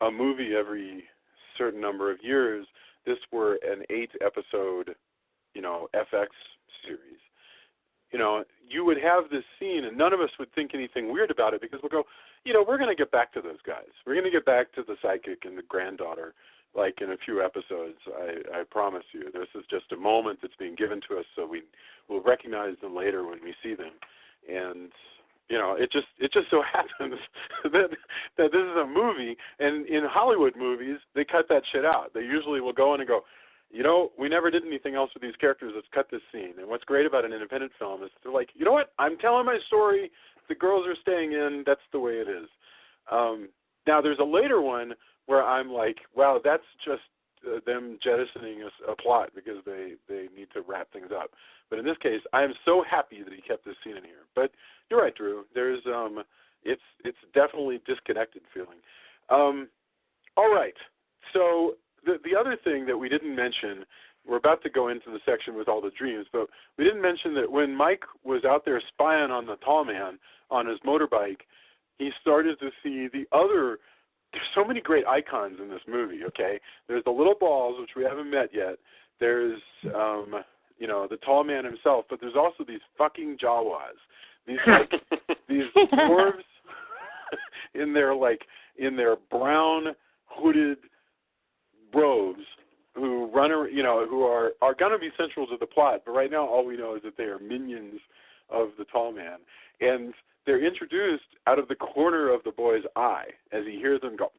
a movie every certain number of years, this were an 8-episode, FX series. You would have this scene, and none of us would think anything weird about it because we'll go, we're going to get back to those guys. We're going to get back to the psychic and the granddaughter, like in a few episodes. I promise you. This is just a moment that's being given to us, so we'll recognize them later when we see them. And it just so happens that this is a movie, and in Hollywood movies they cut that shit out. They usually will go in and go, we never did anything else with these characters. Let's cut this scene. And what's great about an independent film is they're like, you know what? I'm telling my story. The girls are staying in. That's the way it is. Now, there's a later one where I'm like, wow, that's just them jettisoning a plot because they need to wrap things up. But in this case, I am so happy that he kept this scene in here. But you're right, Drew. There's it's definitely disconnected feeling. All right. So the other thing that we didn't mention, we're about to go into the section with all the dreams, but we didn't mention that when Mike was out there spying on the tall man on his motorbike, he started to see the other. There's so many great icons in this movie, okay? There's the little balls, which we haven't met yet. There's, the tall man himself, but there's also these fucking Jawas. These dwarves in their brown hooded robes who run, who are going to be central to the plot, but right now all we know is that they are minions of the tall man. And they're introduced out of the corner of the boy's eye as he hears them go,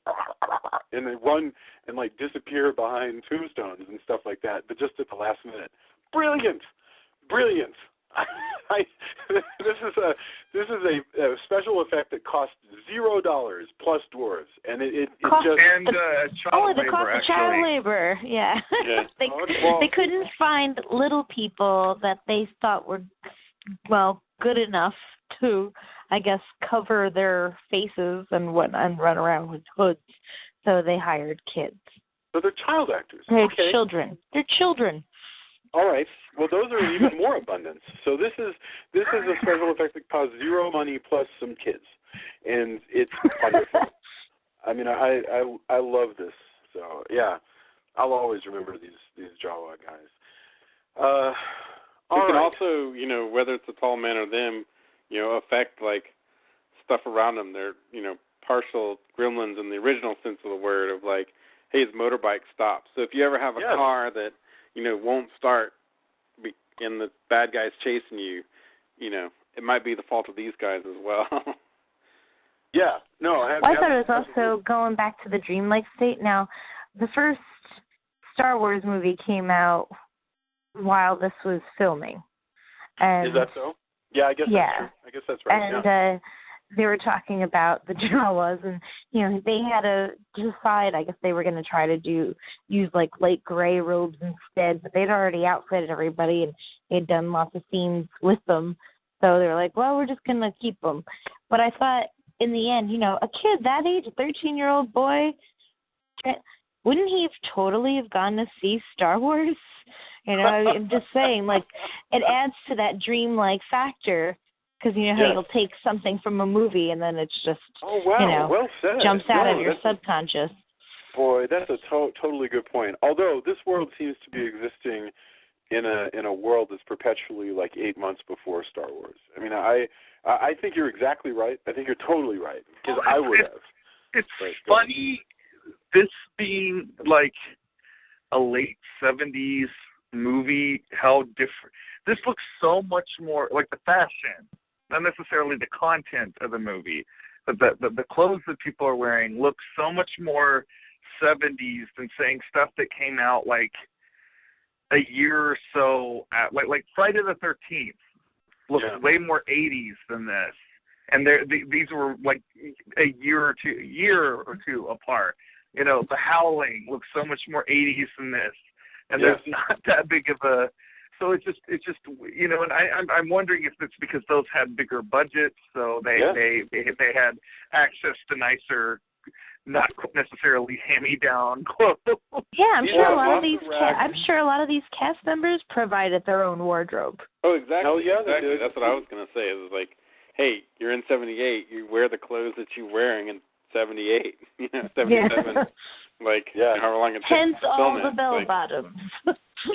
and they run and disappear behind tombstones and stuff like that, but just at the last minute. Brilliant. This is a special effect that cost $0 plus dwarves, and it child labor. Child labor, yeah. They couldn't find little people that they thought were good enough to, I guess, cover their faces and run around with hoods. So they hired kids. So they're child actors. They're okay. children. They're children. All right. Well, those are in even more abundance. So this is a special effect that costs $0 money plus some kids, and it's wonderful. I mean, I love this. So yeah, I'll always remember these Jawa guys. You can also, whether it's the tall man or them, affect stuff around them. They're partial gremlins in the original sense of the word of hey, his motorbike stops. So if you ever have a car that won't start and the bad guy's chasing you, it might be the fault of these guys as well. Yeah. No, I thought it was also going back to the dreamlike state. Now, the first Star Wars movie came out while this was filming. And is that so? Yeah, I guess that's true. I guess that's right. And they were talking about the Jawas, and they had to decide. I guess they were going to try to use light gray robes instead, but they'd already outfitted everybody, and they'd done lots of scenes with them. So they were like, "Well, we're just going to keep them." But I thought, in the end, a kid that age, a 13-year-old boy, wouldn't he have totally have gone to see Star Wars? I'm just saying, it adds to that dreamlike factor. Because how you'll take something from a movie and then it's just, well said. Jumps out of your subconscious. Boy, that's a totally good point. Although this world seems to be existing in a world that's perpetually 8 months before Star Wars. I mean, I think you're exactly right. I think you're totally right because I would have. It's funny, this being a late 70s movie, how different. This looks so much more like the fashion. Not necessarily the content of the movie, but the clothes that people are wearing look so much more 70s than saying stuff that came out a year or so like Friday the 13th looks way more 80s than this, and these were a year or two apart. The Howling looks so much more 80s than this, and there's not that big of a So it's just and I'm wondering if it's because those had bigger budgets, so they had access to nicer, not necessarily hand-me-down clothes. Yeah, I'm sure a lot of these cast members provided their own wardrobe. Oh, exactly. Oh, yeah, exactly. they did. That's what I was going to say. It was like, hey, you're in 78. You wear the clothes that you're wearing in 78. 77. Yeah. However long it takes. Hence to all film the it. bell-bottoms.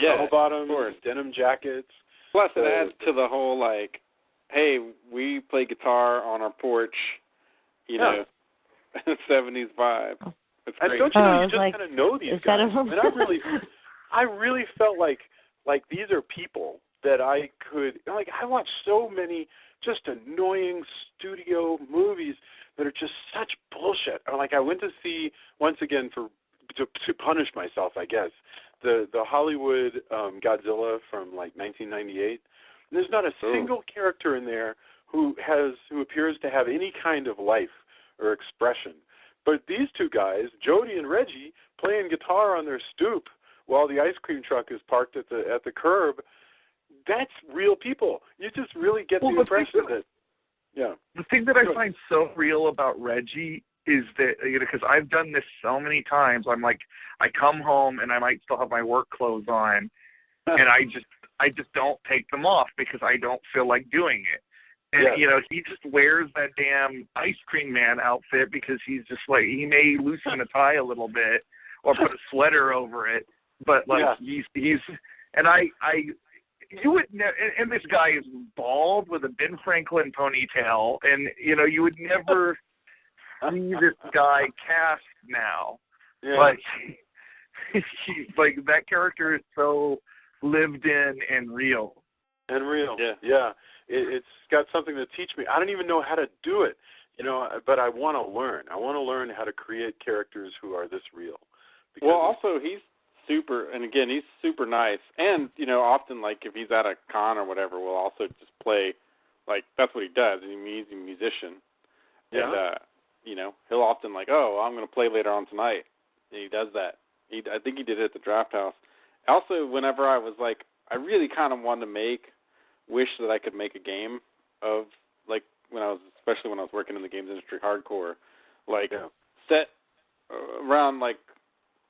Yeah, bell-bottoms, denim jackets. Plus, it adds to the whole, hey, we play guitar on our porch, 70s vibe. It's great. And don't you know, you just kind of know these guys. I really felt like these are people that I could, I watched so many just annoying studio movies that are just such bullshit. Or I went to see, once again, to punish myself, I guess, the Hollywood Godzilla from 1998. And there's not a single character in there who appears to have any kind of life or expression. But these two guys, Jody and Reggie, playing guitar on their stoop while the ice cream truck is parked at the curb, that's real people. You just really get the impression that. Yeah. The thing that I find so real about Reggie is that, because I've done this so many times, I come home and I might still have my work clothes on, and I just don't take them off because I don't feel like doing it. And, he just wears that damn ice cream man outfit because he's just he may loosen the tie a little bit or put a sweater over it, but he's and you would and this guy is bald with a Ben Franklin ponytail, and you would never see this guy cast now. Yeah. But that character is so lived in and real. Yeah. It's got something to teach me. I don't even know how to do it, but I want to learn. I want to learn how to create characters who are this real. Well, also, he's super nice. And, often, if he's at a con or whatever, we'll also just play, that's what he does. He's a musician. Yeah. And, he'll often, I'm going to play later on tonight. And he does that. I think he did it at the Draft House. Also, whenever I was, I really kind of wanted to wish that I could make a game of, especially when I was working in the games industry hardcore, set around,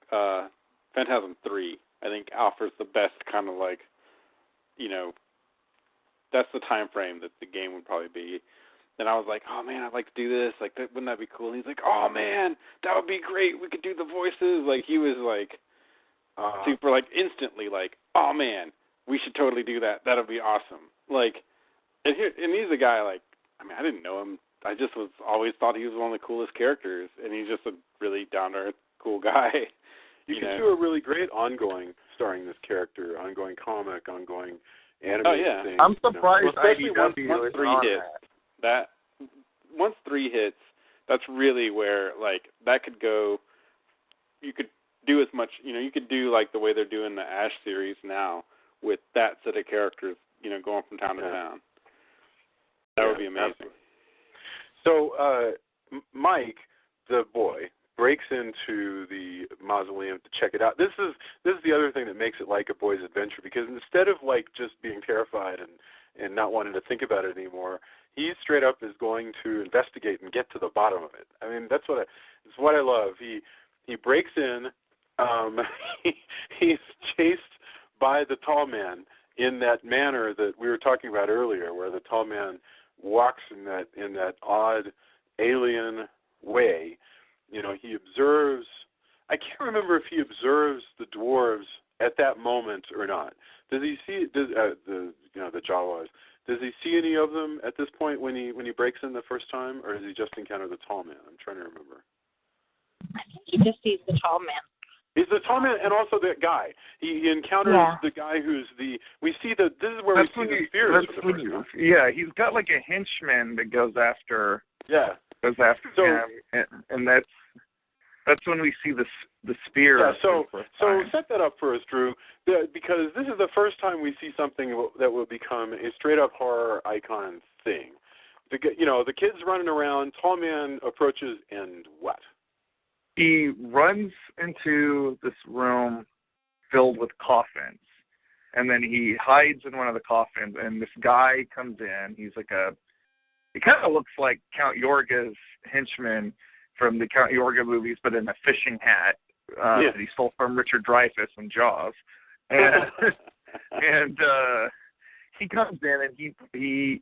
Phantasm 3, I think, offers the best kind of, that's the time frame that the game would probably be. And I was like, oh, man, I'd like to do this. Wouldn't that be cool? And he's like, oh, man, that would be great. We could do the voices. He was, super, instantly, oh, man, we should totally do that. That would be awesome. And he's a guy, I didn't know him. I just always thought he was one of the coolest characters. And he's just a really down-to-earth, cool guy. You can do a really great ongoing starring this character, ongoing comic, ongoing animated thing. I'm surprised especially once 3 hits. Once 3 hits, that's really where, that could go, you could do as much, you could do, the way they're doing the Ash series now with that set of characters, going from town to town. That would be amazing. So, Mike, the boy, breaks into the mausoleum to check it out. This is the other thing that makes it like a boy's adventure, because instead of just being terrified and not wanting to think about it anymore, he straight up is going to investigate and get to the bottom of it. That's what I love. He breaks in. He's chased by the tall man in that manner that we were talking about earlier, where the tall man walks in that odd alien way. He observes. I can't remember if he observes the dwarves at that moment or not. Does he see the Jawas? Does he see any of them at this point when he breaks in the first time, or does he just encounter the tall man? I'm trying to remember. I think he just sees the tall man. He's the tall man, and also that guy. He encounters the guy who's the. We see this is where we see the spears for the first time. Yeah, he's got a henchman that goes after. Yeah. Goes after him, and that's when we see the spear. Yeah. So set that up for us, Drew, because this is the first time we see something that will become a straight up horror icon thing. The kids running around, tall man approaches, and what? He runs into this room filled with coffins, and then he hides in one of the coffins, and this guy comes in. He's like he kind of looks like Count Yorga's henchman from the Count Yorga movies, but in a fishing hat that he stole from Richard Dreyfuss in Jaws. And, and he comes in, and he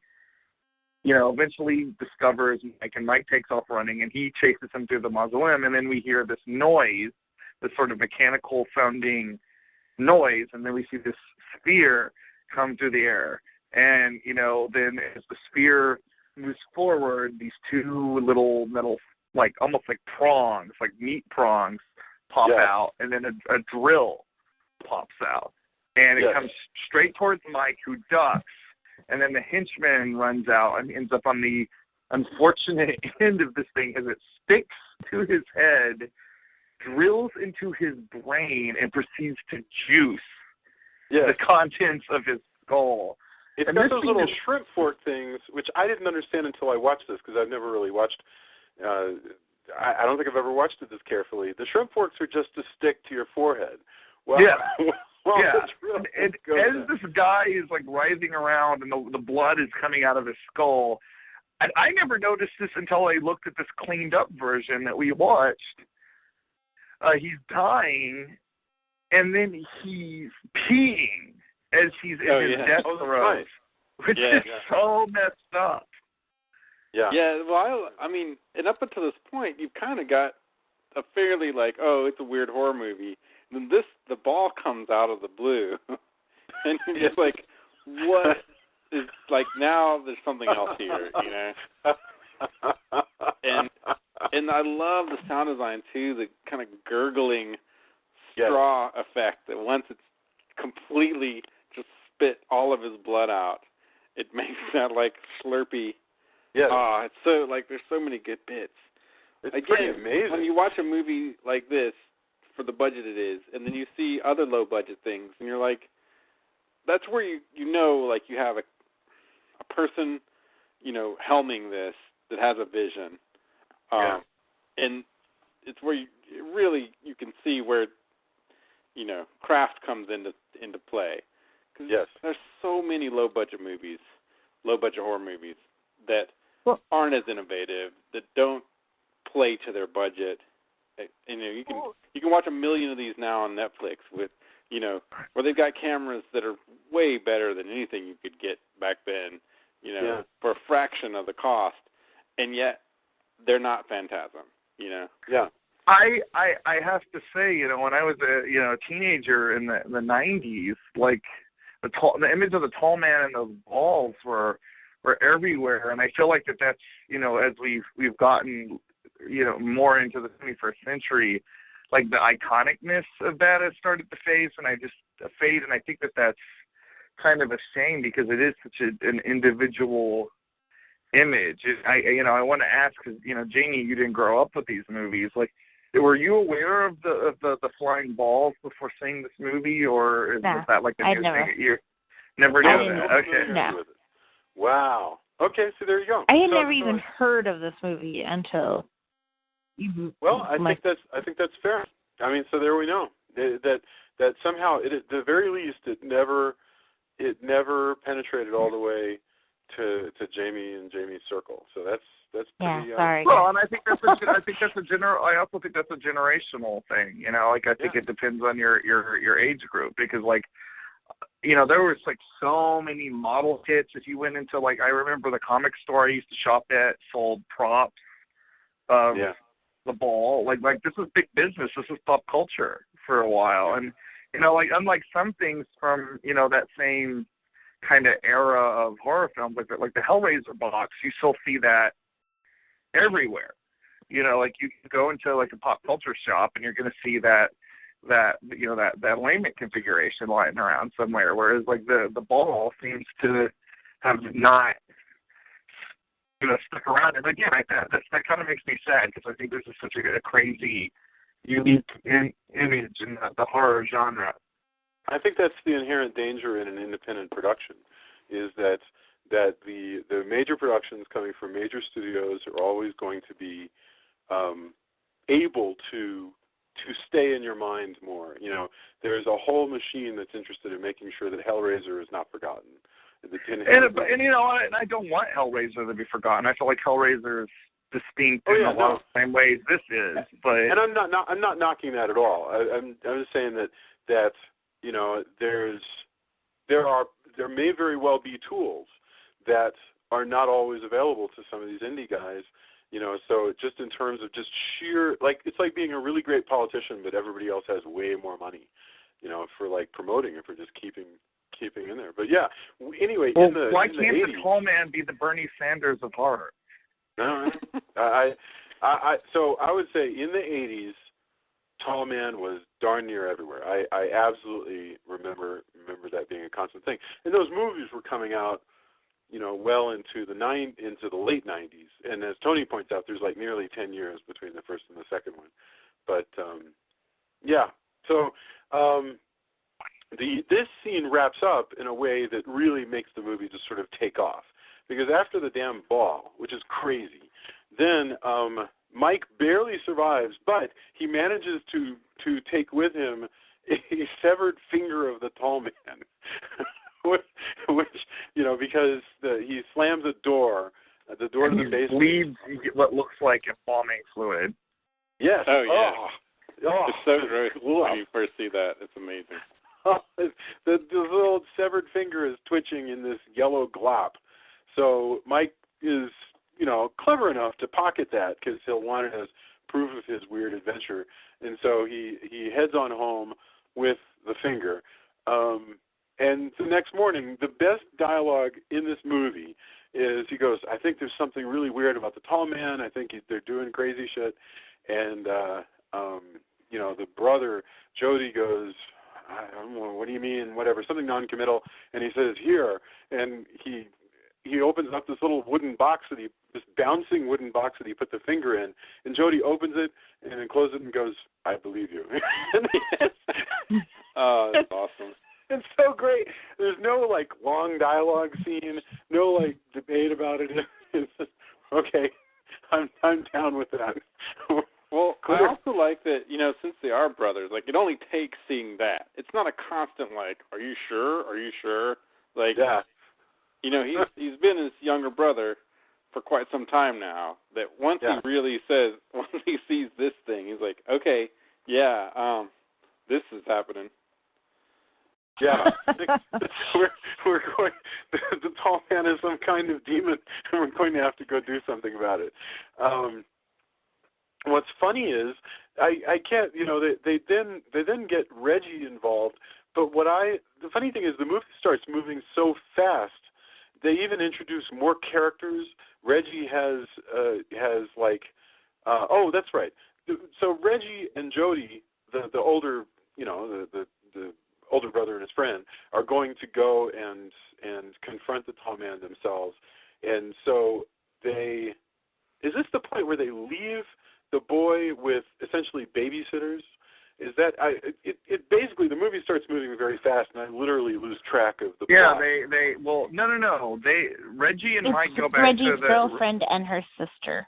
eventually discovers Mike, and Mike takes off running, and he chases him through the mausoleum, and then we hear this noise, this sort of mechanical sounding noise, and then we see this sphere come through the air. And, then as the sphere moves forward, these two little metal, like almost like prongs, like meat prongs, pop out, and then a drill pops out. And it comes straight towards Mike, who ducks, and then the henchman runs out and ends up on the unfortunate end of this thing as it sticks to his head, drills into his brain, and proceeds to juice the contents of his skull. It's got those little shrimp fork things, which I didn't understand until I watched this, because I've never really watched. I don't think I've ever watched it this carefully. The shrimp forks are just to stick to your forehead. Well, and as this guy is like writhing around and the blood is coming out of his skull, and I never noticed this until I looked at this cleaned up version that we watched. He's dying, and then he's peeing as he's in his death throes, which is so messed up. Yeah. Yeah. Well, I mean, and up until this point, you've kind of got a fairly it's a weird horror movie. And then the ball comes out of the blue, and you're just like, what is now? There's something else here, And I love the sound design too, the kind of gurgling straw effect. That once it's completely just spit all of his blood out, it makes that slurpy. Yeah. It's so there's so many good bits. It's pretty amazing. When you watch a movie like this, for the budget it is, and then you see other low budget things, and you're like, that's where you have a person, helming this that has a vision. And it's where you can see where, craft comes into play. Because there's so many low budget horror movies that aren't as innovative, that don't play to their budget. You can watch a million of these now on Netflix with, where they've got cameras that are way better than anything you could get back then, for a fraction of the cost, and yet they're not Phantasm, Yeah. I have to say, when I was a teenager in the 90s, the image of the tall man and those balls were everywhere, and I feel like that's as we've gotten more into the 21st century, the iconicness of that has started to fade, and I think that's kind of a shame, because it is such an individual image. I want to ask, because Janie, you didn't grow up with these movies. Were you aware of the flying balls before seeing this movie, or was that a new thing that you never knew that? Okay. No. Wow. Okay, so there you go. I had never even heard of this movie until. Well, I think that's fair. I mean, so there we know that somehow, at the very least, it never penetrated all the way to Jamie and Jamie's circle. So that's pretty. Sorry. Well, and I think that's I also think that's a generational thing. I think it depends on your age group, because there was so many model kits. If you went into I remember the comic store I used to shop at sold props of the ball. This is big business. This is pop culture for a while, and unlike some things from that same kind of era of horror films, like the Hellraiser box, you still see that everywhere. You can go into a pop culture shop and you're going to see that alignment configuration lying around somewhere, whereas the ball seems to have not stuck around. And again, that kind of makes me sad, because I think this is such a crazy, unique image in the horror genre. I think that's the inherent danger in an independent production, is that the major productions coming from major studios are always going to be able to stay in your mind more. there's a whole machine that's interested in making sure that Hellraiser is not forgotten. And you know, I don't want Hellraiser to be forgotten. I feel like Hellraiser is distinct in a lot of the same ways this is. But and I'm not knocking that at all. I'm just saying that you know there may very well be tools that are not always available to some of these indie guys. You know, so just in terms of just sheer, like, it's like being a really great politician, but everybody else has way more money, you know, for like promoting it, for just keeping in there. But yeah, anyway, why can't the tall man be the Bernie Sanders of horror? No, so I would say in the 80s, tall man was darn near everywhere. I absolutely remember that being a constant thing. And those movies were coming out, you know, well into the late 90s. And as Tony points out, there's like nearly 10 years between the first and the second one. But yeah, so this scene wraps up in a way that really makes the movie just sort of take off. Because after the damn ball, which is crazy, then Mike barely survives, but he manages to take with him a severed finger of the tall man, which you know, because he slams a door, the door to the basement. Bleeds what looks like embalming fluid. Yes. Oh yeah. Oh, it's so gross when you first see that. It's amazing. The little severed finger is twitching in this yellow glop. So Mike is, you know, clever enough to pocket that because he'll want it as proof of his weird adventure. And so he heads on home with the finger. And the next morning, the best dialogue in this movie is he goes, I think there's something really weird about the tall man. I think they're doing crazy shit. And, you know, the brother, Jody, goes, I don't know, what do you mean, whatever, something non-committal. And he says, here. And he opens up this little wooden box this bouncing wooden box that he put the finger in, and Jody opens it and then closes it and goes, I believe you. Oh, that's awesome. It's so great. There's no like long dialogue scene, no like debate about it. It's just, okay, I'm down with that. Well, I also like that, you know, since they are brothers, like it only takes seeing that. It's not a constant like, are you sure? Are you sure? Like, yeah. You know, he's been his younger brother for quite some time now. That once he really says, once he sees this thing, he's like, okay, yeah, this is happening. Yeah, we're going. The tall man is some kind of demon, and we're going to have to go do something about it. What's funny is I can't. You know, they then get Reggie involved. But the funny thing is the movie starts moving so fast. They even introduce more characters. Reggie has like, oh, that's right. So Reggie and Jody, the older, you know, the older brother and his friend, are going to go and confront the tall man themselves. And so is this the point where they leave the boy with essentially babysitters? Is that it basically the movie starts moving very fast and I literally lose track of the plot. No. Reggie and Mike go back Reggie's to the girlfriend and her sister.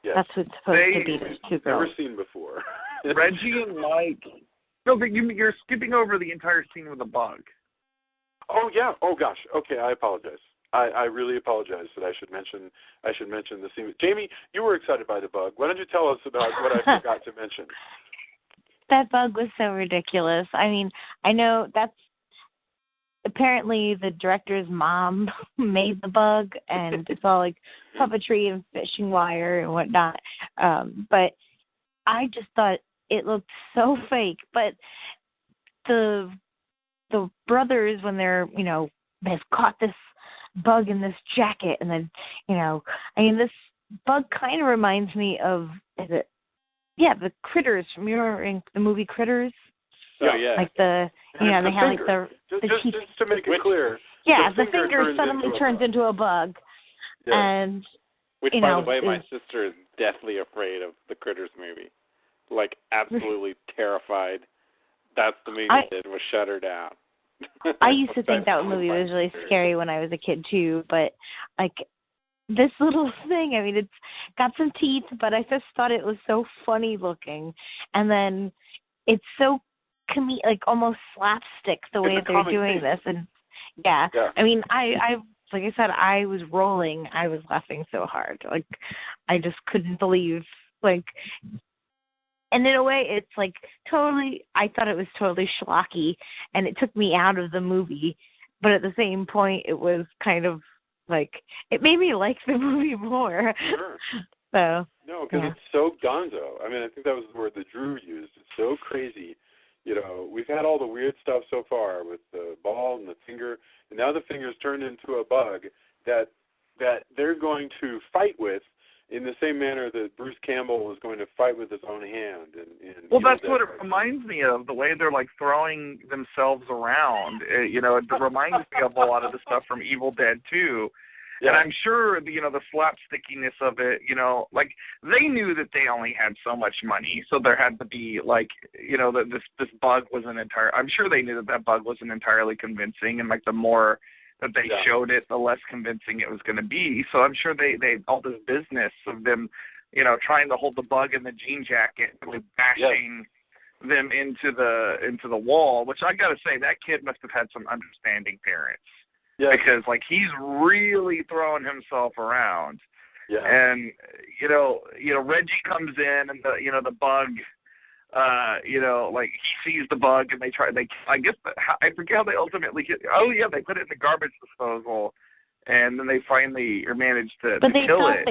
Yes. That's what's supposed to be those two girls. Never seen before. Reggie and Mike. No, but you're skipping over the entire scene with a bug. Oh yeah. Oh gosh. Okay, I apologize. I really apologize that I should mention the scene. Jamie, you were excited by the bug. Why don't you tell us about what I forgot to mention? That bug was so ridiculous. I mean, I know that's apparently the director's mom made the bug, and it's all like puppetry and fishing wire and whatnot. But I just thought it looked so fake. But the brothers, when they're, you know, they've caught this bug in this jacket, and then, you know, I mean, this bug kind of reminds me of, the Critters. Remember in the movie Critters? Oh yeah. Like they have like the teeth. Just to make it clear. Yeah, the finger suddenly turns into a bug. Yeah. And which, by the way, my sister is deathly afraid of the Critters movie. Like absolutely terrified. That's the movie did was shut her down. I used to think that movie was really scary when I was a kid too, but like this little thing, I mean, it's got some teeth, but I just thought it was so funny looking. And then it's so like almost slapstick the way they're doing this. And yeah, I mean, I like I said, I was rolling. I was laughing so hard. Like, I just couldn't believe, like, and in a way, it's like totally, I thought it was totally schlocky, and it took me out of the movie. But at the same point, it was kind of like, it made me like the movie more. Sure. So. No, because it's so gonzo. I mean, I think that was the word that Drew used. It's so crazy. You know, we've had all the weird stuff so far with the ball and the finger, and now the finger's turned into a bug that they're going to fight with in the same manner that Bruce Campbell was going to fight with his own hand. Well, that's what it reminds me of, the way they're, like, throwing themselves around. You know, it reminds me of a lot of the stuff from Evil Dead 2. Yeah. And I'm sure, you know, the slapstickiness of it, you know, like, they knew that they only had so much money, so there had to be, like, you know, this bug wasn't I'm sure they knew that bug wasn't entirely convincing, and, like, the more that they showed it, the less convincing it was going to be. So I'm sure they all this business of them, you know, trying to hold the bug in the jean jacket with bashing them into the wall, which I got to say, that kid must have had some understanding parents. Yeah. Because, like, he's really throwing himself around. Yeah. And, you know, Reggie comes in, and the bug, you know, like, he sees the bug, and I forget how they ultimately get, they put it in the garbage disposal, and then they finally manage to kill it.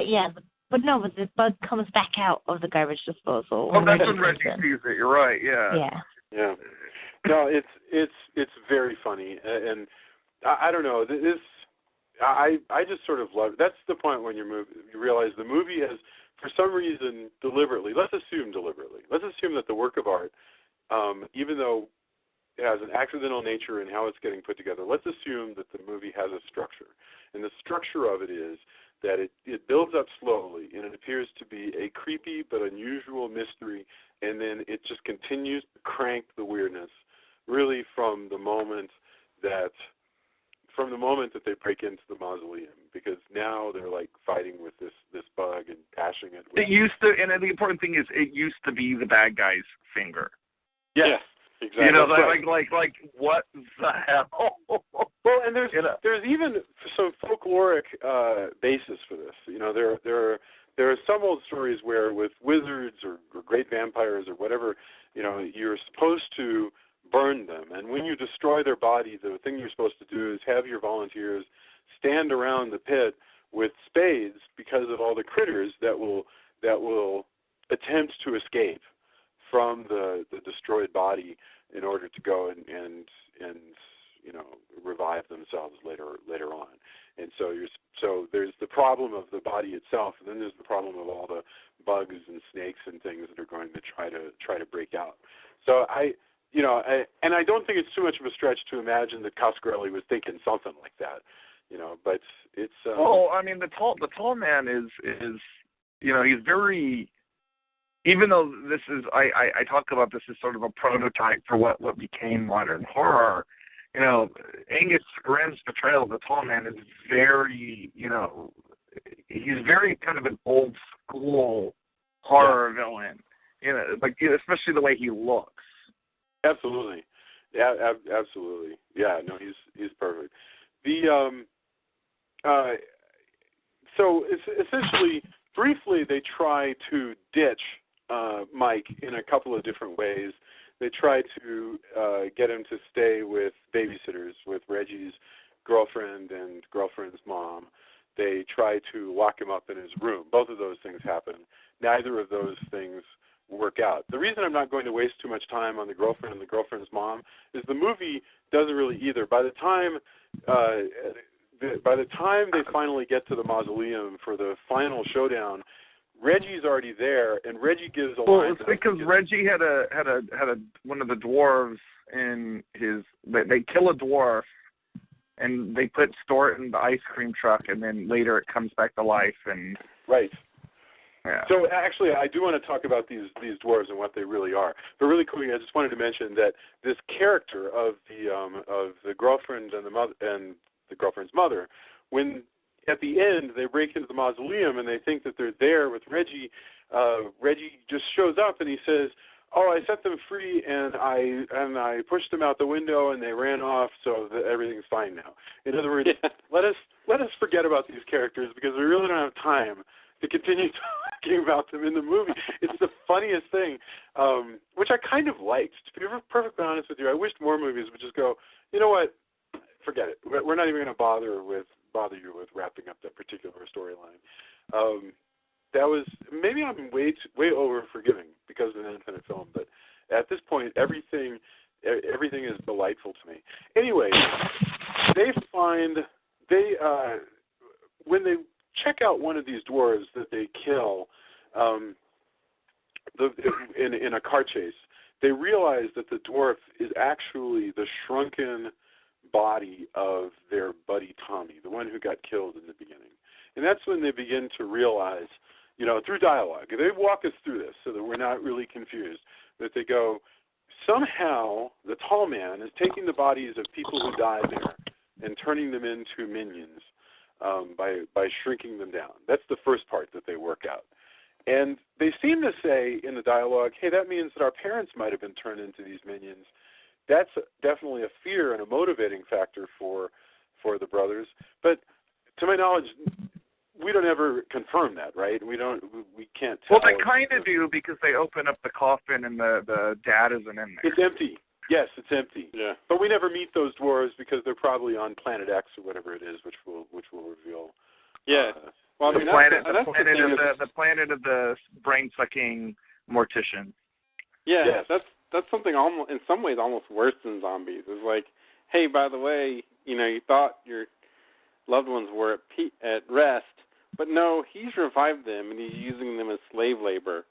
But the bug comes back out of the garbage disposal. Oh, that's when Reggie sees it. You're right. Yeah. Yeah. Yeah. No, it's very funny, and I don't know. I just sort of love it. That's the point when you realize the movie has, for some reason, deliberately. Let's assume that the work of art, even though it has an accidental nature in how it's getting put together, let's assume that the movie has a structure, and the structure of it is that it builds up slowly, and it appears to be a creepy but unusual mystery, and then it just continues to crank the weirdness, really from the moment that they break into the mausoleum, because now they're like fighting with this bug and bashing it. It used to, and the important thing is, it used to be the bad guy's finger. Yes, exactly. You know, like what the hell? Well, and there's even some folkloric basis for this. You know, there are some old stories where with wizards or great vampires or whatever, you know, you're supposed to burn them, and when you destroy their body, the thing you're supposed to do is have your volunteers stand around the pit with spades, because of all the critters that will attempt to escape from the destroyed body in order to go and you know, revive themselves later on. And so there's the problem of the body itself, and then there's the problem of all the bugs and snakes and things that are going to try to break out. So I don't think it's too much of a stretch to imagine that Coscarelli was thinking something like that, you know. But it's well, I mean, the tall man is you know, he's very, even though this is I talk about this as sort of a prototype for what became modern horror. You know, Angus Scrimm's portrayal of the tall man is very, you know, he's very kind of an old school horror villain. You know, like, especially the way he looks. Absolutely. Yeah, absolutely. Yeah, no, he's perfect. The so it's essentially, briefly, they try to ditch Mike in a couple of different ways. They try to get him to stay with babysitters, with Reggie's girlfriend and girlfriend's mom. They try to lock him up in his room. Both of those things happen. Neither of those things work out. The reason I'm not going to waste too much time on the girlfriend and the girlfriend's mom is the movie doesn't really either. By the time they finally get to the mausoleum for the final showdown, Reggie's already there, and Reggie gives a line. Well, it's because Reggie had one of the dwarves in his. They kill a dwarf, and they store it in the ice cream truck, and then later it comes back to life. And right. Yeah. So actually, I do want to talk about these dwarves and what they really are. But really quickly, I just wanted to mention that this character of the girlfriend and the girlfriend's mother, when at the end they break into the mausoleum and they think that they're there with Reggie, Reggie just shows up and he says, oh, I set them free and I pushed them out the window and they ran off, so that everything's fine now. In other words, let us forget about these characters because we really don't have time to continue talking about them in the movie. It's the funniest thing, which I kind of liked. To be perfectly honest with you, I wished more movies would just go, you know what, forget it. We're not even going to bother you with wrapping up that particular storyline. That was, maybe I'm way over forgiving because of an infinite film, but at this point, everything is delightful to me. Anyway, when they check out one of these dwarves that they kill in a car chase, they realize that the dwarf is actually the shrunken body of their buddy Tommy, the one who got killed in the beginning. And that's when they begin to realize, through dialogue, they walk us through this so that we're not really confused, that they go, somehow the tall man is taking the bodies of people who died there and turning them into minions by shrinking them down. That's the first part that they work out. And they seem to say in the dialogue, hey, that means that our parents might have been turned into these minions. That's definitely a fear and a motivating factor for the brothers. But to my knowledge, we don't ever confirm that, right? We can't tell. Well, they kind of do because they open up the coffin and the dad isn't in there. It's empty. Yes, it's empty. Yeah. But we never meet those dwarves because they're probably on Planet X or whatever it is, which will reveal. Yeah. Well, I mean, the planet of the brain-sucking mortician. Yeah, yes. That's something almost, in some ways, almost worse than zombies. It's like, hey, by the way, you thought your loved ones were at rest, but no, he's revived them and he's using them as slave labor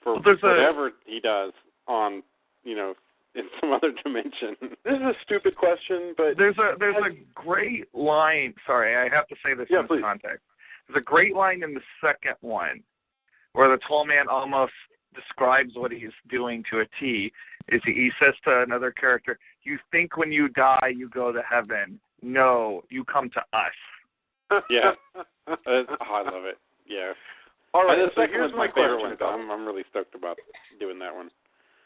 for whatever he does on, in some other dimension. This is a stupid question, but there's a great line. Sorry, I have to say this in this context. There's a great line in the second one where the tall man almost describes what he's doing to a T. He says to another character, "You think when you die you go to heaven? No, you come to us." Yeah, I love it. Yeah. All right. The So second here's one's my my favorite one. question. I'm really stoked about doing that one.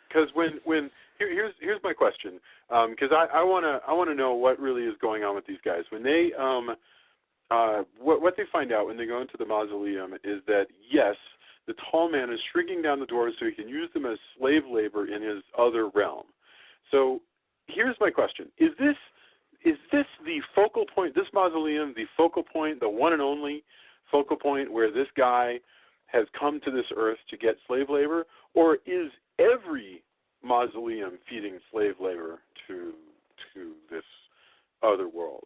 Because here's my question. Because I want to know what really is going on with these guys when they what they find out when they go into the mausoleum is that yes, the tall man is shrinking down the dwarves so he can use them as slave labor in his other realm. So here's my question: Is this the focal point? This mausoleum, the focal point, the one and only focal point where this guy has come to this earth to get slave labor, or is every mausoleum feeding slave labor to this other world?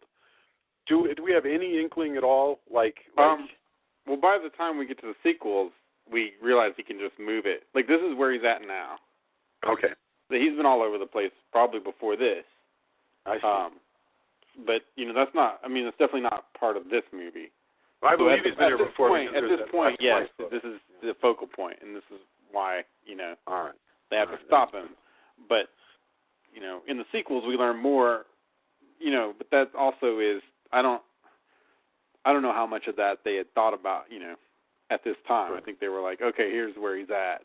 Do we have any inkling at all? Well, by the time we get to the sequels, we realize he can just move it. Like, this is where he's at now. Okay. He's been all over the place probably before this. I see. But, that's not, it's definitely not part of this movie. I believe he's been here before. At this point, yes, this is the focal point, and this is why, all right. They have to stop him. But, in the sequels we learn more, but that also is, I don't know how much of that they had thought about, at this time. Right. I think they were like, okay, here's where he's at.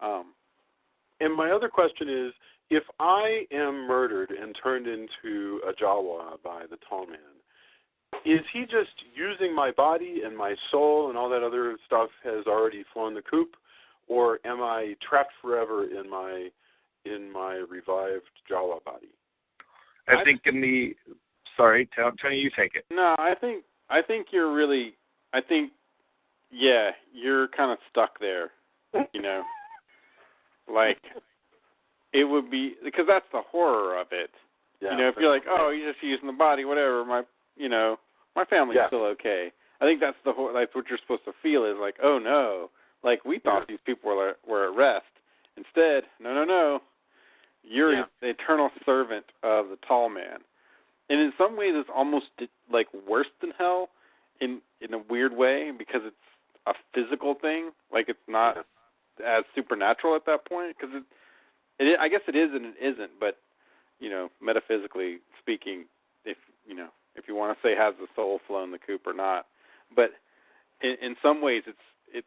And my other question is, if I am murdered and turned into a Jawa by the tall man, is he just using my body and my soul and all that other stuff has already flown the coop, or am I trapped forever in my revived Jawa body? I think sorry, Tony, you take it. No, I think you're really, you're kind of stuck there, like, it would be, because that's the horror of it. Yeah, if you're like, oh, you're just using the body, whatever, my family's still okay. I think that's that's what you're supposed to feel is like, oh no, like we thought these people were at rest. Instead, no, you're the eternal servant of the tall man. And in some ways it's almost like worse than hell in a weird way because it's a physical thing. Like it's not as supernatural at that point because I guess it is and it isn't, but metaphysically speaking, if you want to say has the soul flown the coop or not, but in some ways it's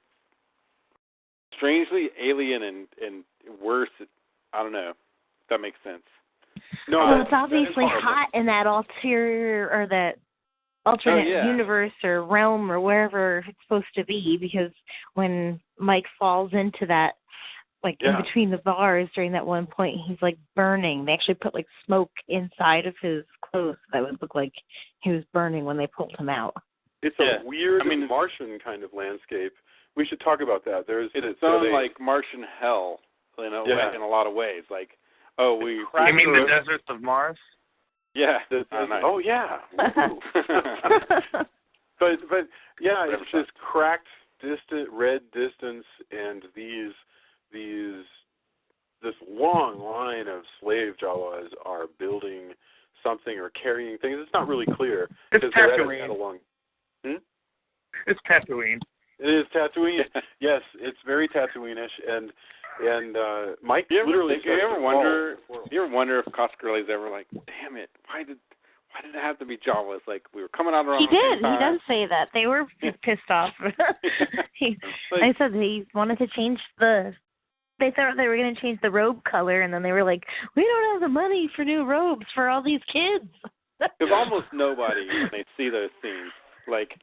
strangely alien and worse. I don't know. If that makes sense. No, well, it's obviously hot in that ulterior or that alternate universe or realm or wherever it's supposed to be, because when Mike falls into that, like in between the bars during that one point, he's like burning. They actually put like smoke inside of his clothes that would look like he was burning when they pulled him out. It's a weird Martian kind of landscape. We should talk about that. It's like Martian hell in a lot of ways. Like, you mean the deserts of Mars? Yeah. Nice. Oh yeah. but yeah, it's this cracked, distant red distance, and this long line of slave Jawas are building something or carrying things. It's not really clear. It's Tatooine. It's Tatooine. It is Tatooine. Yes, it's very Tatooine-ish, and Mike you literally. You ever wonder if Coscarelli's ever like, damn it, why did it have to be Jawas? Like, we were coming out around. He did. He does say that they were pissed off. I said he wanted to change the. They thought they were going to change the robe color, and then they were like, we don't have the money for new robes for all these kids. Because almost nobody, when they see those scenes, like,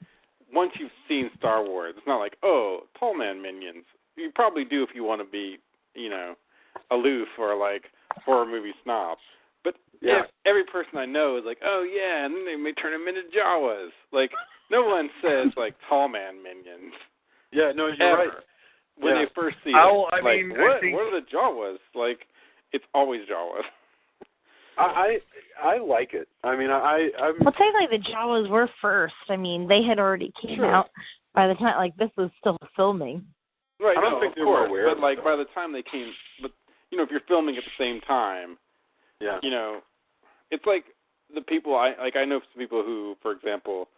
once you've seen Star Wars, it's not like, oh, tall man minions. You probably do if you want to be, aloof or, like, horror movie snob. But if every person I know is like, oh, yeah, and then they may turn them into Jawas. Like, no one says, like, tall man minions. Yeah, no, you're ever. Right. When they first see it, what are the Jawas? Like, it's always Jawas. I like it. I mean, I'm... Well, technically the Jawas were first. I mean, they had already came out by the time, like, this was still filming. Right, I don't think they were aware. But, like, by the time they came... But, if you're filming at the same time, it's like the people... I know some people who, for example,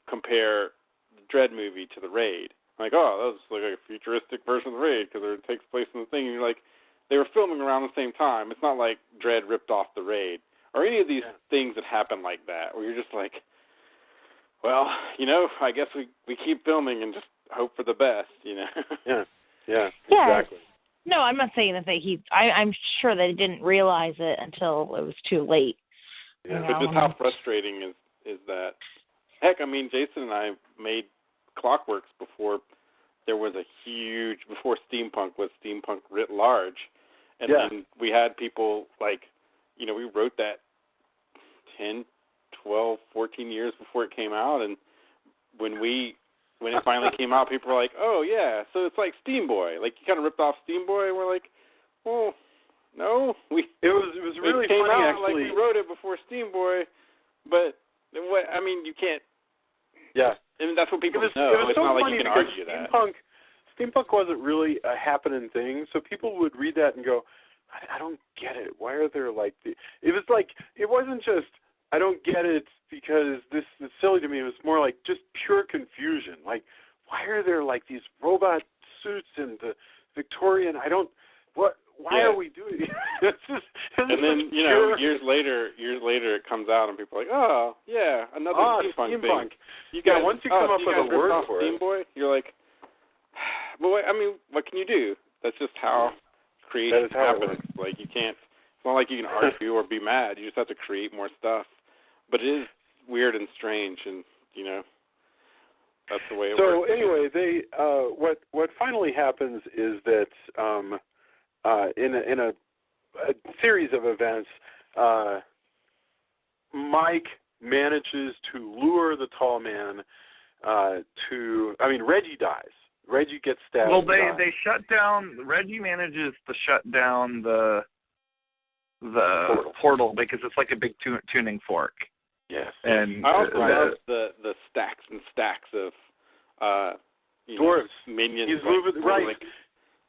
compare the Dredd movie to the Raid. Like, oh, that's like a futuristic version of the Raid because it takes place in the thing. And you're like, they were filming around the same time. It's not like Dredd ripped off the Raid or any of these things that happen like that, where you're just like, well, I guess we keep filming and just hope for the best, Yeah, exactly. No, I'm not saying that I'm sure they didn't realize it until it was too late. Yeah, but just how frustrating is that? Heck, I mean, Jason and I made Clockworks before there was before steampunk was steampunk writ large, and then we had people like, we wrote that 10, 12, 14 years before it came out, and when it finally came out, people were like, oh yeah, so it's like Steam Boy, like you kind of ripped off Steam Boy, and we're like, well, no, it was really funny out, actually. Like we wrote it before Steam Boy, but you can't. Yeah. I mean, that's what people know. It's not like you can argue that. Steampunk wasn't really a happening thing, so people would read that and go, I don't get it. Why are there like it was like, it wasn't just, I don't get it because this is silly to me. It was more like just pure confusion. Like, why are there like these robot suits in the Victorian? Why are we doing it? And then, years later it comes out and people are like, oh, yeah, another steampunk thing. You guys, once you come up with a word for Steam Boy, you're like, well, what can you do? That's just how creation happens. Like, you can't, it's not like you can argue or be mad. You just have to create more stuff. But it is weird and strange, and, that's the way it works. So, anyway, what finally happens is that, in a series of events, Mike manages to lure the tall man Reggie dies. Reggie gets stabbed. Well, they shut down. Reggie manages to shut down the portal because it's like a big tuning fork. Yes. And I also love the stacks and stacks of dwarves, minions. He's moving right.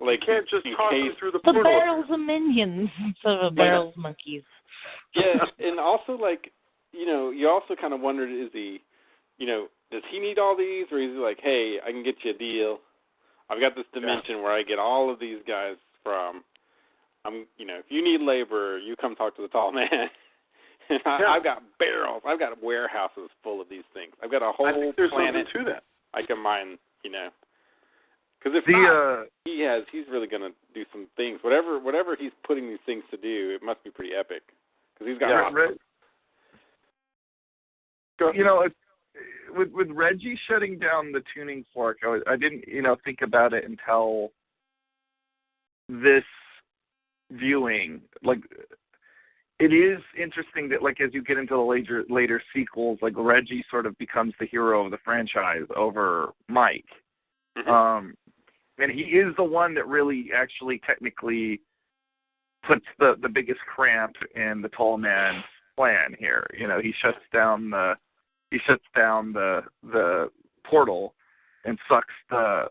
Like you can't just toss them through the portal. The barrels of minions instead of barrels of monkeys. Yeah, and also you also kind of wondered, is he, does he need all these, or is he like, hey, I can get you a deal. I've got this dimension where I get all of these guys from. If you need labor, you come talk to the tall man. I've got barrels. I've got warehouses full of these things. I've got a whole I think there's planet something to that. I can mine, Because if not, he's really going to do some things. Whatever he's putting these things to do, it must be pretty epic. Because he's got with Reggie shutting down the tuning fork, I didn't think about it until this viewing. Like, it is interesting that, like, as you get into the later sequels, like, Reggie sort of becomes the hero of the franchise over Mike. Mm-hmm. And he is the one that really actually technically puts the biggest cramp in the tall man's plan here. He shuts down the portal and sucks the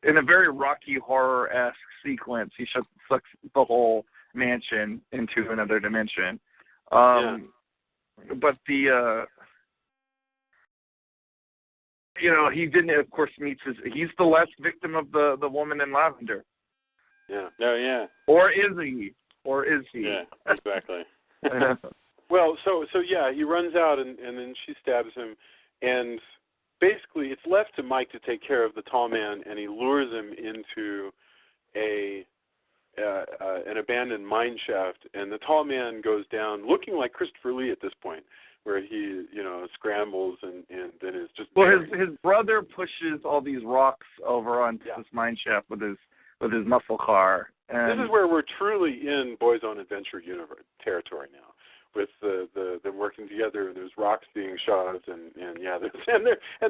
in a very Rocky Horror-esque sequence. He sucks the whole mansion into another dimension. But he didn't, of course, he's the last victim of the woman in lavender. Yeah. Oh, yeah. Or is he? Yeah, exactly. Well, so yeah, he runs out and then she stabs him, and basically it's left to Mike to take care of the tall man, and he lures him into an abandoned mine shaft, and the tall man goes down looking like Christopher Lee at this point, where he scrambles and then is just. Well, his brother pushes all these rocks over onto this mine shaft with his muscle car. And this is where we're truly in Boys Own Adventure universe territory now, with them working together, and there's rocks being shoved, and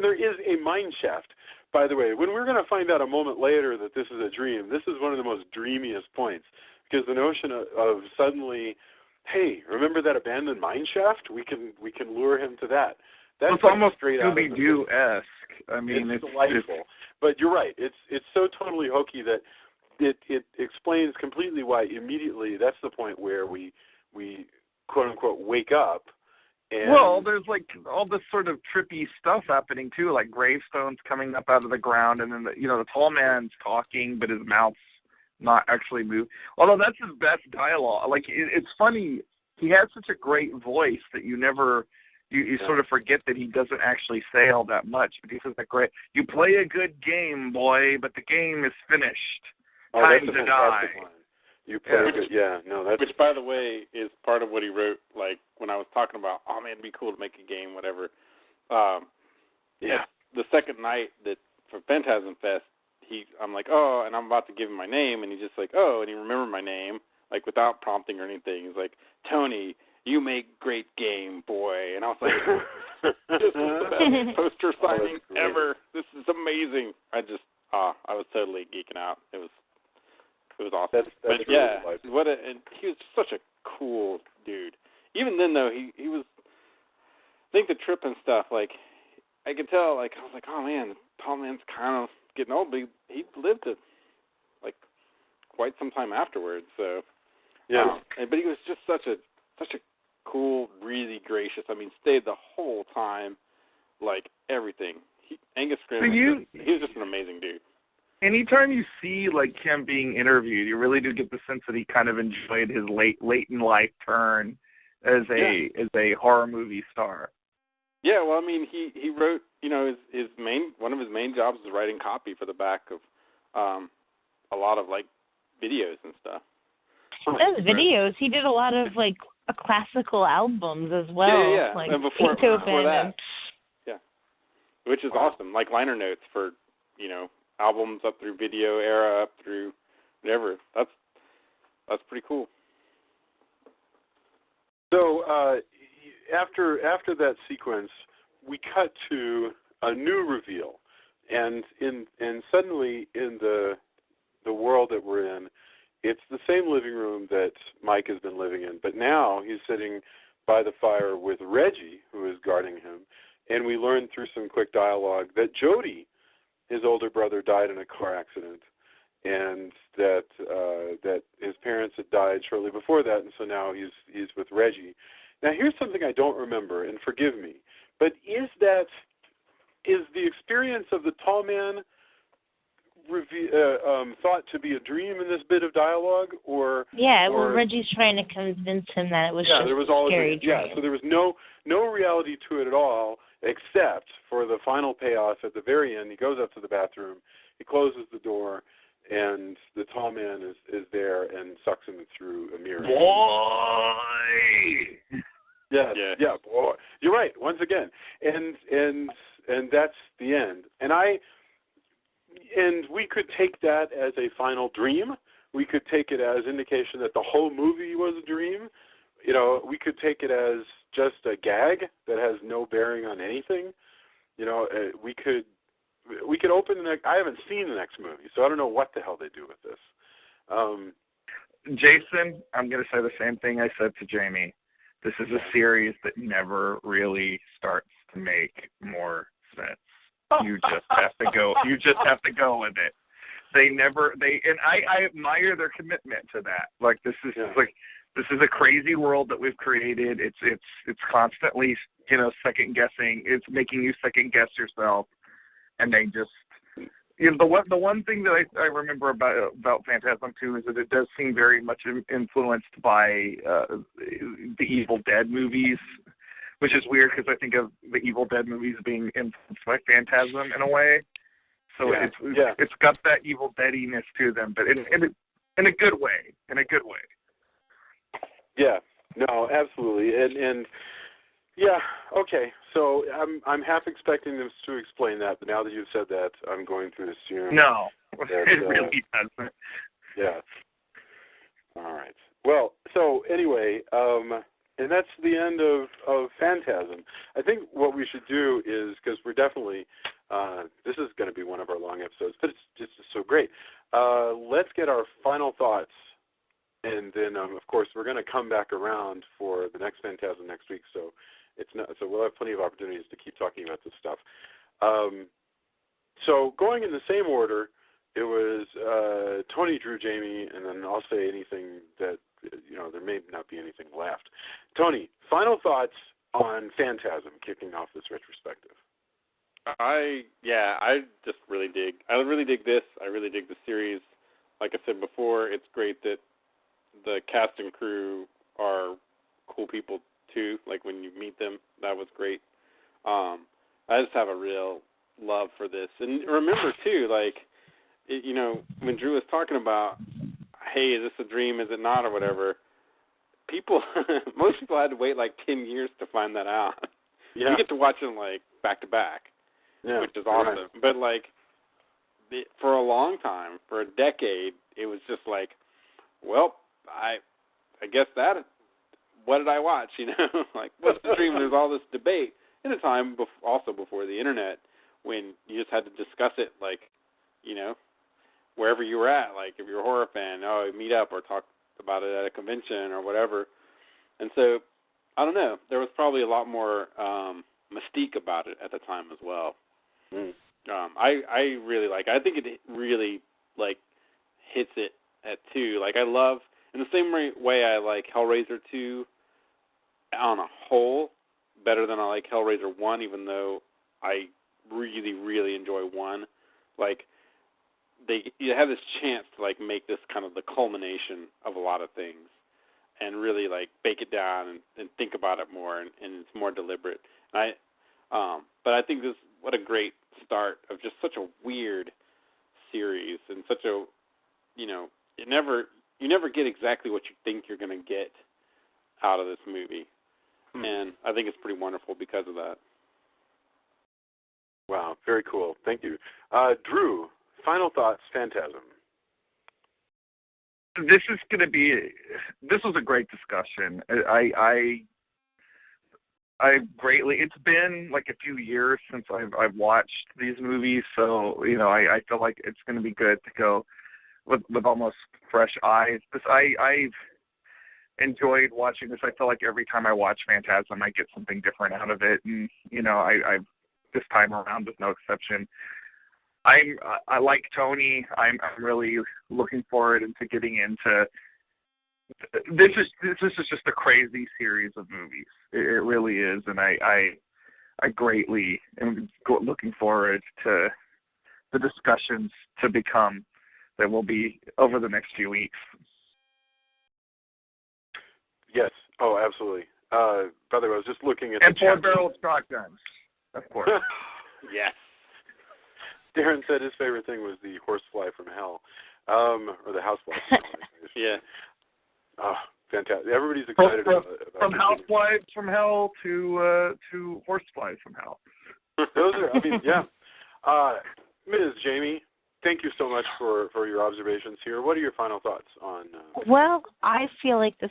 there is a mine shaft. By the way, when we're going to find out a moment later that this is a dream, this is one of the most dreamiest points, because the notion of suddenly, hey, remember that abandoned mine shaft? We can lure him to that. That's it's almost straight out of Scooby-Doo-esque. I mean, it's delightful. But you're right. It's so totally hokey that it explains completely why immediately that's the point where we quote unquote wake up. And well, there's like all this sort of trippy stuff happening too, like gravestones coming up out of the ground, and then the tall man's talking, but his mouth's not actually moving. Although that's his best dialogue. Like it's funny, he has such a great voice that you sort of forget that he doesn't actually say all that much. But he says that great. You play a good game, boy, but the game is finished. Time to die. You played it, that's... Which, by the way, is part of what he wrote, like, when I was talking about, oh, man, it'd be cool to make a game, whatever. The second night for Phantasm Fest, I'm like, oh, and I'm about to give him my name, and he's just like, oh, and he remembered my name, like, without prompting or anything. He's like, Tony, you make great game, boy. And I was like, this is the best poster signing ever. This is amazing. I was totally geeking out. It was awesome. That's really really and he was such a cool dude. Even then, though, he was, I think the trip and stuff, like, I could tell, like, I was like, oh, man, the tall man's kind of getting old, but he lived to, like, quite some time afterwards, so. Yeah. But he was just such a cool, really gracious, I mean, stayed the whole time, like, everything. Angus Scrimm, he was just an amazing dude. Anytime you see, like, him being interviewed, you really do get the sense that he kind of enjoyed his late in life turn as a horror movie star. Yeah, well, I mean, he wrote, one of his main jobs was writing copy for the back of a lot of, like, videos and stuff. Those videos, he did a lot of, like, classical albums as well. Yeah. Like and before that. Yeah. Which is awesome, like liner notes for, albums up through video era, up through whatever. That's pretty cool. So after that sequence, we cut to a new reveal, and suddenly in the world that we're in, it's the same living room that Mike has been living in, but now he's sitting by the fire with Reggie, who is guarding him, and we learn through some quick dialogue that Jody, his older brother, died in a car accident, and that his parents had died shortly before that, and so now he's with Reggie. Now, here's something I don't remember, and forgive me, but is the experience of the tall man thought to be a dream in this bit of dialogue, or? Yeah, well, Reggie's trying to convince him that it was just a scary dream. Yeah, so there was no reality to it at all, except for the final payoff at the very end. He goes up to the bathroom, he closes the door, and the tall man is there and sucks him through a mirror. Boy! Yes, Yeah. yeah, boy. You're right, once again. And that's the end. And we could take that as a final dream. We could take it as indication that the whole movie was a dream. You know, we could take it as just a gag that has no bearing on anything. You know, we could open the next. I haven't seen the next movie, so I don't know what the hell they do with this. Jason, I'm going to say the same thing I said to Jamie. This is a series that never really starts to make more sense. You just have to go. You just have to go with it. And I admire their commitment to that. Like this is a crazy world that we've created. It's constantly, you know, second guessing. It's making you second guess yourself, and they just. You know, the one thing that I remember about Phantasm 2 is that it does seem very much influenced by the Evil Dead movies, which is weird because I think of the Evil Dead movies being influenced by Phantasm in a way. So it's got that Evil Deadiness to them, but in a good way. In a good way. Yeah. No, absolutely. And yeah, okay. So I'm half expecting them to explain that, but now that you've said that, I'm going to assume. No, that, it really doesn't. Yeah. All right. Well, so anyway, and that's the end of Phantasm. I think what we should do is, because we're definitely, this is going to be one of our long episodes, but it's just so great. Let's get our final thoughts. And then, of course, we're going to come back around for the next Phantasm next week. So so we'll have plenty of opportunities to keep talking about this stuff. So going in the same order, it was Tony drew Jamie, and then I'll say anything that, you know, there may not be anything left. Tony, final thoughts on Phantasm kicking off this retrospective. I just really dig. I really dig this. I really dig the series. Like I said before, it's great that the cast and crew are cool people too. Like when you meet them, that was great. I just have a real love for this. And remember too, like, you know, when Drew was talking about, hey, is this a dream? Is it not, or whatever? Most people had to wait like 10 years to find that out. Yeah. You get to watch them like back to back, which is awesome. Right. But like, for a long time, for a decade, it was just like, well, I guess that. What did I watch? You know, like, what's the dream? There's all this debate in a time also before the internet, when you just had to discuss it, like, you know, wherever you were at. Like, if you're a horror fan, meet up or talk about it at a convention or whatever. And so, I don't know. There was probably a lot more mystique about it at the time as well. Mm. I really like it. I think it really, like, hits it at 2. Like, I love, in the same way I like Hellraiser 2 on a whole better than I like Hellraiser 1, even though I really, really enjoy 1. Like, you have this chance to, like, make this kind of the culmination of a lot of things and really, like, bake it down and think about it more, and it's more deliberate. But I think what a great start of just such a weird series and such a, you know, you never get exactly what you think you're going to get out of this movie. And I think it's pretty wonderful because of that. Wow, very cool. Thank you. Drew, final thoughts, Phantasm. This was a great discussion. I greatly, it's been like a few years since I've watched these movies, so, you know, I feel like it's going to be good to go with almost fresh eyes. I've enjoyed watching this. I feel like every time I watch Phantasm, I get something different out of it, and, you know, I've this time around is no exception. I like Tony. I'm really looking forward into getting into. This is just a crazy series of movies. It really is, and I greatly am looking forward to the discussions to become that will be over the next few weeks. Yes. Oh, absolutely. By the way, I was just looking at and 4-barrel shotguns, of course. Yes. Darren said his favorite thing was the horsefly from hell, or the housefly from hell. Yeah. Oh, fantastic! Everybody's excited about from houseflies from hell to horseflies from hell. Those are, I mean, yeah. Ms. Jamie, thank you so much for your observations here. What are your final thoughts on? Well, I feel like this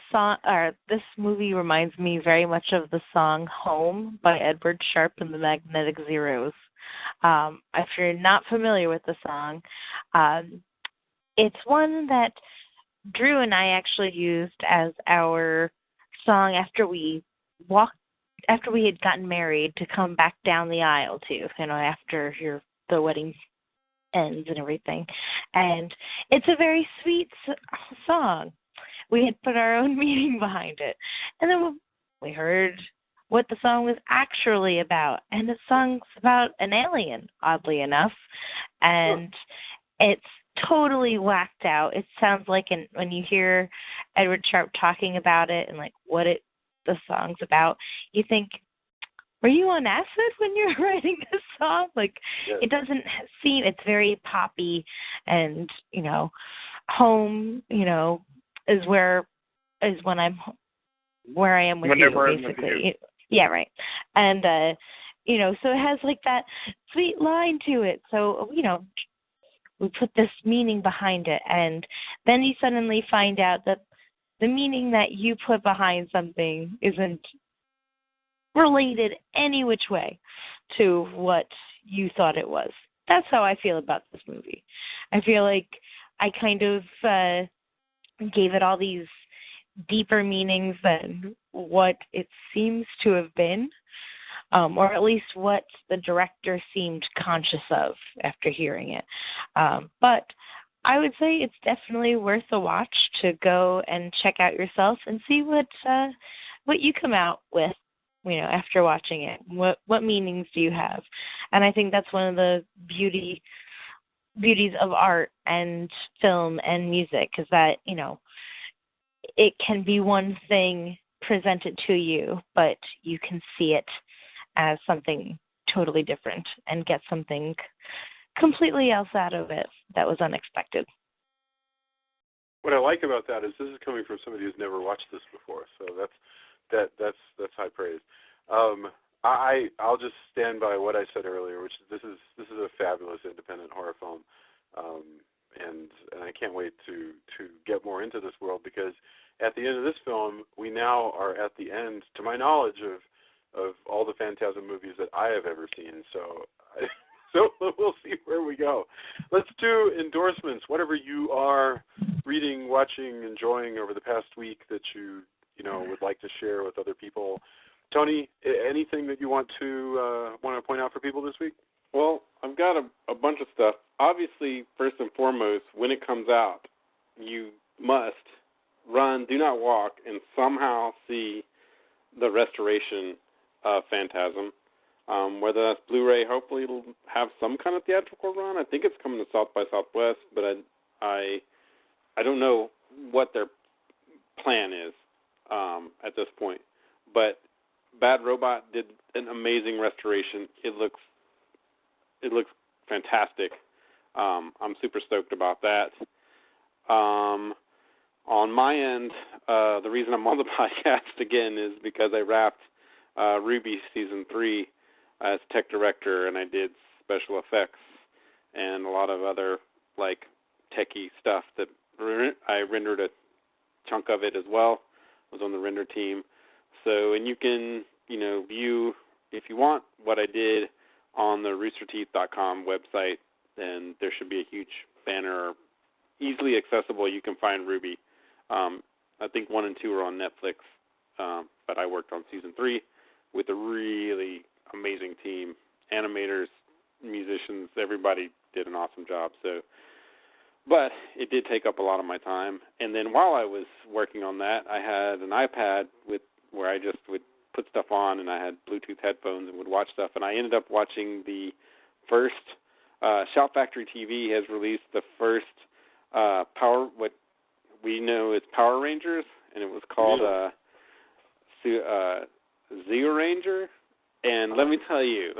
movie reminds me very much of the song "Home" by Edward Sharpe and the Magnetic Zeros. If you're not familiar with the song, it's one that Drew and I actually used as our song after we had gotten married to come back down the aisle to, after the wedding ends and everything. And it's a very sweet song. We had put our own meaning behind it. And then we heard what the song was actually about. And the song's about an alien, oddly enough. And it's totally whacked out. It sounds like when you hear Edward Sharpe talking about it and like the song's about, you think, were you on acid when you were writing this song? Like, It doesn't seem, it's very poppy, and, home, is where I am with Whenever you, basically. Yeah, right. And, so it has like that sweet line to it. So, we put this meaning behind it, and then you suddenly find out that the meaning that you put behind something isn't related any which way to what you thought it was. That's how I feel about this movie. I feel like I kind of gave it all these deeper meanings than what it seems to have been, or at least what the director seemed conscious of after hearing it. But I would say it's definitely worth a watch to go and check out yourself and see what you come out with, after watching it. What meanings do you have? And I think that's one of the beauties of art and film and music, is that, it can be one thing presented to you, but you can see it as something totally different and get something completely else out of it that was unexpected. What I like about that is this is coming from somebody who's never watched this before, so that's high praise. I'll just stand by what I said earlier, which is this is a fabulous independent horror film, and I can't wait to get more into this world, because at the end of this film, we now are at the end, to my knowledge, of all the Phantasm movies that I have ever seen. So we'll see where we go. Let's do endorsements. Whatever you are reading, watching, enjoying over the past week that you would like to share with other people. Tony, anything that you want to point out for people this week? Well, I've got a bunch of stuff. Obviously, first and foremost, when it comes out, you must run, do not walk, and somehow see the restoration of Phantasm. Whether that's Blu-ray, hopefully it'll have some kind of theatrical run. I think it's coming to South by Southwest, but I don't know what their plan is at this point. But Bad Robot did an amazing restoration. It looks fantastic. I'm super stoked about that. On my end, the reason I'm on the podcast again is because I wrapped Ruby Season 3 as tech director, and I did special effects and a lot of other techie stuff that I rendered a chunk of it as well. I was on the render team. So, and you can, view, if you want, what I did on the roosterteeth.com website, and there should be a huge banner, easily accessible. You can find Ruby. I think 1 and 2 are on Netflix, but I worked on Season 3 with a really amazing team, animators, musicians, everybody did an awesome job. So, but it did take up a lot of my time. And then while I was working on that, I had an iPad where I just would put stuff on, and I had Bluetooth headphones and would watch stuff. And I ended up watching the first Shout Factory TV has released the first what we know as Power Rangers, and it was called Zeo Ranger. And let me tell you,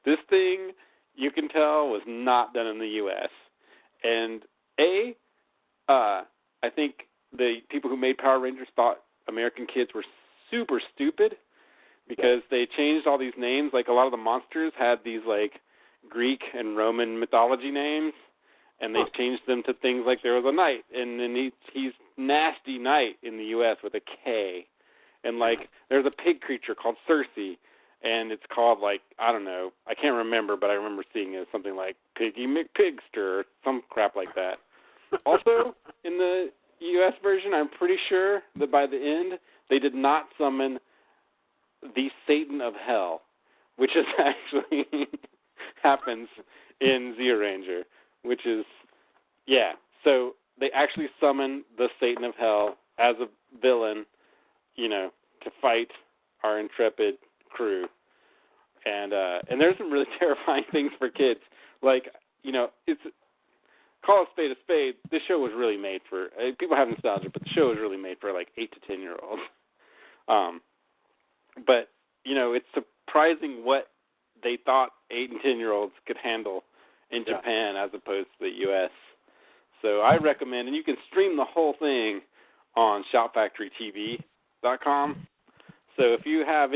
this thing you can tell was not done in the U.S. And I think the people who made Power Rangers thought American kids were super stupid because they changed all these names. Like, a lot of the monsters had these, like, Greek and Roman mythology names, and they changed them to things like there was a knight, and then he's Nasty Knight in the U.S. with a K. And, like, there's a pig creature called Cersei, and it's called, like, I don't know, I can't remember, but I remember seeing it as something like Piggy McPigster or some crap like that. Also, in the U.S. version, I'm pretty sure that by the end, they did not summon the Satan of Hell, which is actually happens in Zeo Ranger, which is, yeah. So they actually summon the Satan of Hell as a villain, you know, to fight our intrepid crew. And there's some really terrifying things for kids. Like, you know, it's call a spade a spade. This show was really made for people have nostalgia, but the show was really made for like 8 to 10-year-olds. But you know, it's surprising what they thought 8 and 10-year-olds could handle in Japan as opposed to the U.S. So I recommend, and you can stream the whole thing on ShoutFactoryTV.com. So if you have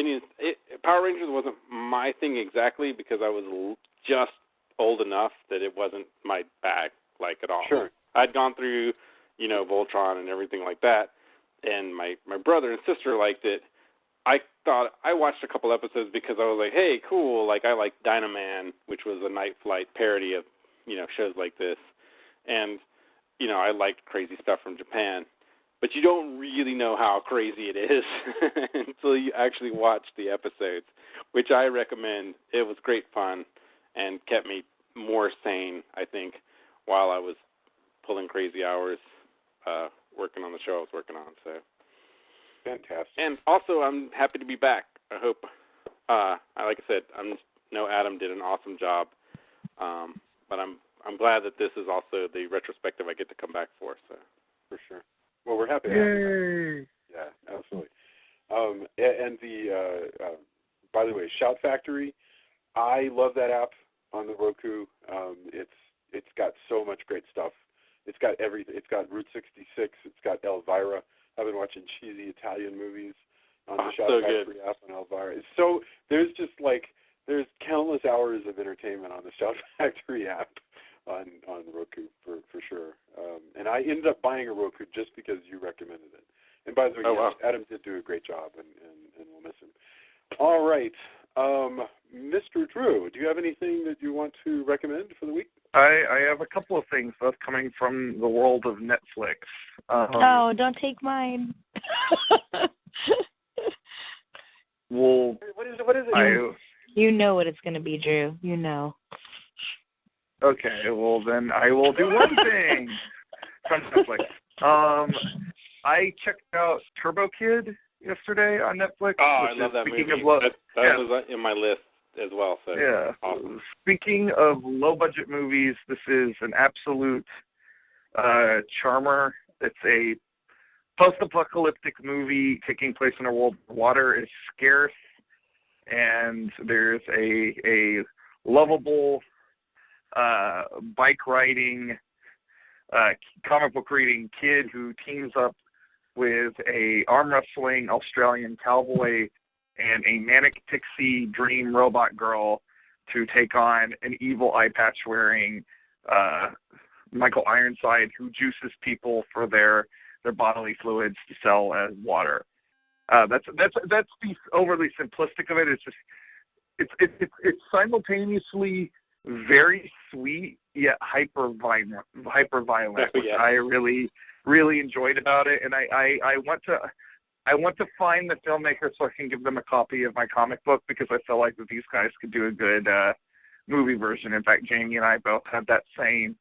Power Rangers wasn't my thing exactly because I was just old enough that it wasn't my bag, like, at all. Sure. I'd gone through, you know, Voltron and everything like that, and my brother and sister liked it. I watched a couple episodes because I was like, hey, cool, like, I like Dynaman, which was a Night Flight parody of, you know, shows like this. And, you know, I liked crazy stuff from Japan. But you don't really know how crazy it is until you actually watch the episodes, which I recommend. It was great fun and kept me more sane, I think, while I was pulling crazy hours working on the show I was working on. So fantastic. And also, I'm happy to be back. I hope, like I said, I know Adam did an awesome job, but I'm glad that this is also the retrospective I get to come back for. So for sure. Well, we're happy to have you. Yeah, absolutely. And by the way, Shout Factory, I love that app on the Roku. It's got so much great stuff. It's got everything. It's got Route 66. It's got Elvira. I've been watching cheesy Italian movies on the Shout Factory app on Elvira. So there's countless hours of entertainment on the Shout Factory app on Roku for sure. And I ended up buying a Roku just because you recommended it. And by the way, Adam did do a great job, and we'll miss him. All right. Mr. Drew, do you have anything that you want to recommend for the week? I have a couple of things, both coming from the world of Netflix. No, don't take mine. Well, what is it? You know what it's going to be, Drew. You know. Okay, well then I will do one thing from Netflix. I checked out Turbo Kid yesterday on Netflix. Oh, I love that movie. That was in my list as well. So yeah. Awesome. Speaking of low-budget movies, this is an absolute charmer. It's a post-apocalyptic movie taking place in a world where water is scarce, and there's a lovable bike riding, comic book reading kid who teams up with a arm wrestling Australian cowboy and a manic pixie dream robot girl to take on an evil eye patch wearing Michael Ironside who juices people for their bodily fluids to sell as water. That's the overly simplistic of it. It's just it's simultaneously very sweet yet hyper violent, which I really enjoyed about it, and I want to find the filmmaker so I can give them a copy of my comic book because I feel like that these guys could do a good movie version. In fact, Jamie and I both had that same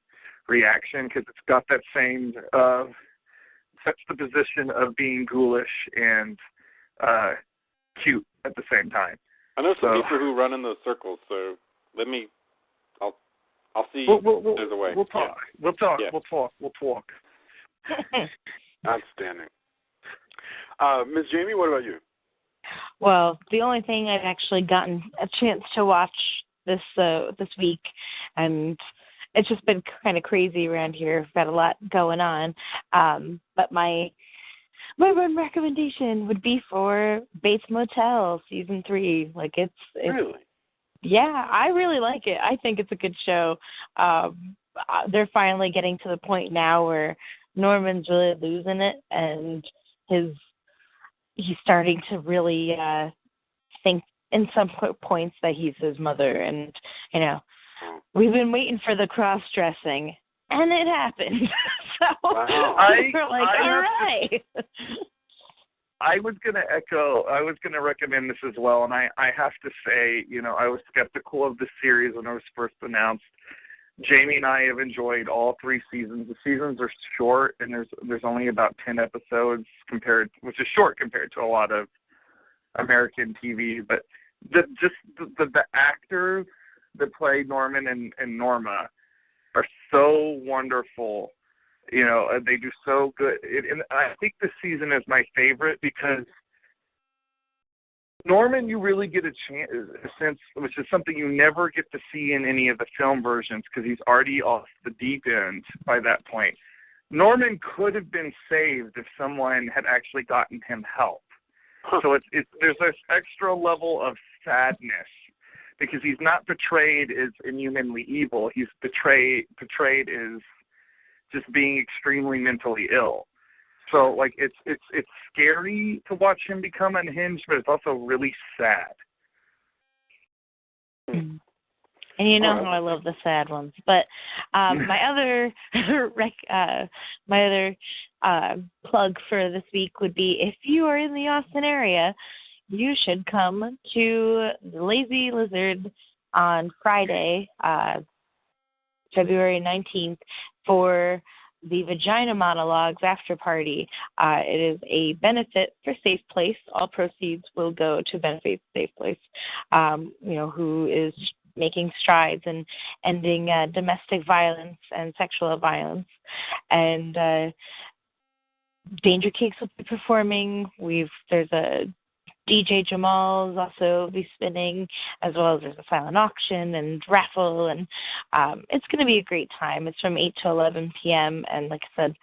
reaction because it's got that same sets the position of being ghoulish and cute at the same time. I know some people who run in those circles, so I'll see there's a way. We'll talk. Yeah. We'll talk. Yeah. We'll talk. Outstanding. Ms. Jamie, what about you? Well, the only thing I've actually gotten a chance to watch this week, and it's just been kind of crazy around here. We've got a lot going on. But my one recommendation would be for Bates Motel season 3. Like it's Really? Yeah, I really like it. I think it's a good show. They're finally getting to the point now where Norman's really losing it, and he's starting to really think in some points that he's his mother, and we've been waiting for the cross-dressing, and it happened. So wow. we're like, all right. I was going to recommend this as well, and I have to say, I was skeptical of the series when it was first announced. Jamie and I have enjoyed all 3 seasons. The seasons are short, and there's only about 10 episodes which is short compared to a lot of American TV. But the actors that play Norman and Norma are so wonderful. They do so good. And I think this season is my favorite because Norman, you really get a sense, which is something you never get to see in any of the film versions because he's already off the deep end by that point. Norman could have been saved if someone had actually gotten him help. So there's this extra level of sadness because he's not portrayed as inhumanly evil. He's portrayed as just being extremely mentally ill. So, like, it's scary to watch him become unhinged, but it's also really sad. And how I love the sad ones. But my other plug for this week would be if you are in the Austin area, you should come to the Lazy Lizard on Friday, February 19th, for the Vagina Monologues after party. It is a benefit for Safe Place. All proceeds will go to benefit Safe Place, who is making strides in ending domestic violence and sexual violence. And Danger Cakes will be performing. There's a DJ Jamal's also be spinning, as well as there's a silent auction and raffle, and it's going to be a great time. It's from 8 to 11 p.m., and like I said,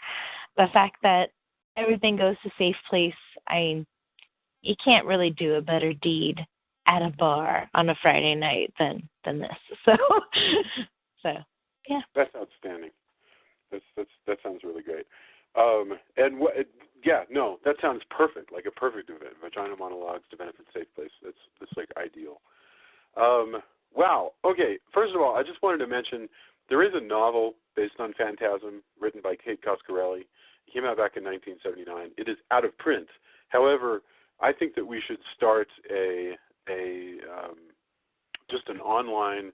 the fact that everything goes to Safe Place, you can't really do a better deed at a bar on a Friday night than this. So yeah. That's outstanding. That sounds really great. That sounds perfect, like a perfect event. Vagina Monologues to benefit Safe Place. That's like ideal. Wow. Okay. First of all, I just wanted to mention there is a novel based on Phantasm written by Kate Coscarelli. It came out back in 1979. It is out of print. However, I think that we should start just an online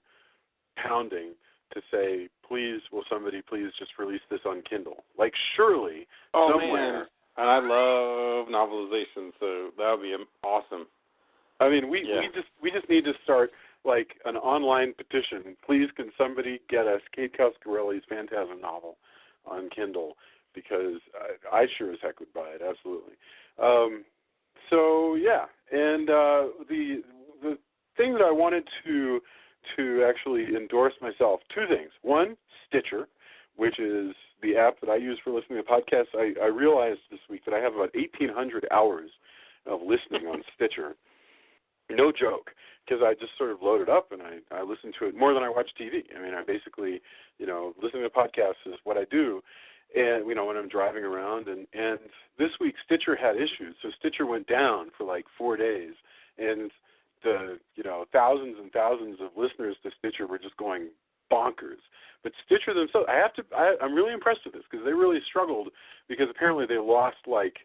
pounding to say, please, will somebody please just release this on Kindle? Like, surely somewhere. Man. And I love novelization, so that would be awesome. I mean, we just need to start like an online petition. Please, can somebody get us Kate Coscarelli's Phantasm novel on Kindle? Because I sure as heck would buy it, absolutely. So yeah, and the thing that I wanted to actually endorse myself, 2 things. One, Stitcher, which is the app that I use for listening to podcasts. I realized this week that I have about 1,800 hours of listening on Stitcher. No joke, because I just sort of load it up and I listen to it more than I watch TV. I mean, I basically, listening to podcasts is what I do, and when I'm driving around. And this week Stitcher had issues, so Stitcher went down for like 4 days, and the thousands and thousands of listeners to Stitcher were just going bonkers. But Stitcher themselves, I'm really impressed with this because they really struggled because apparently they lost like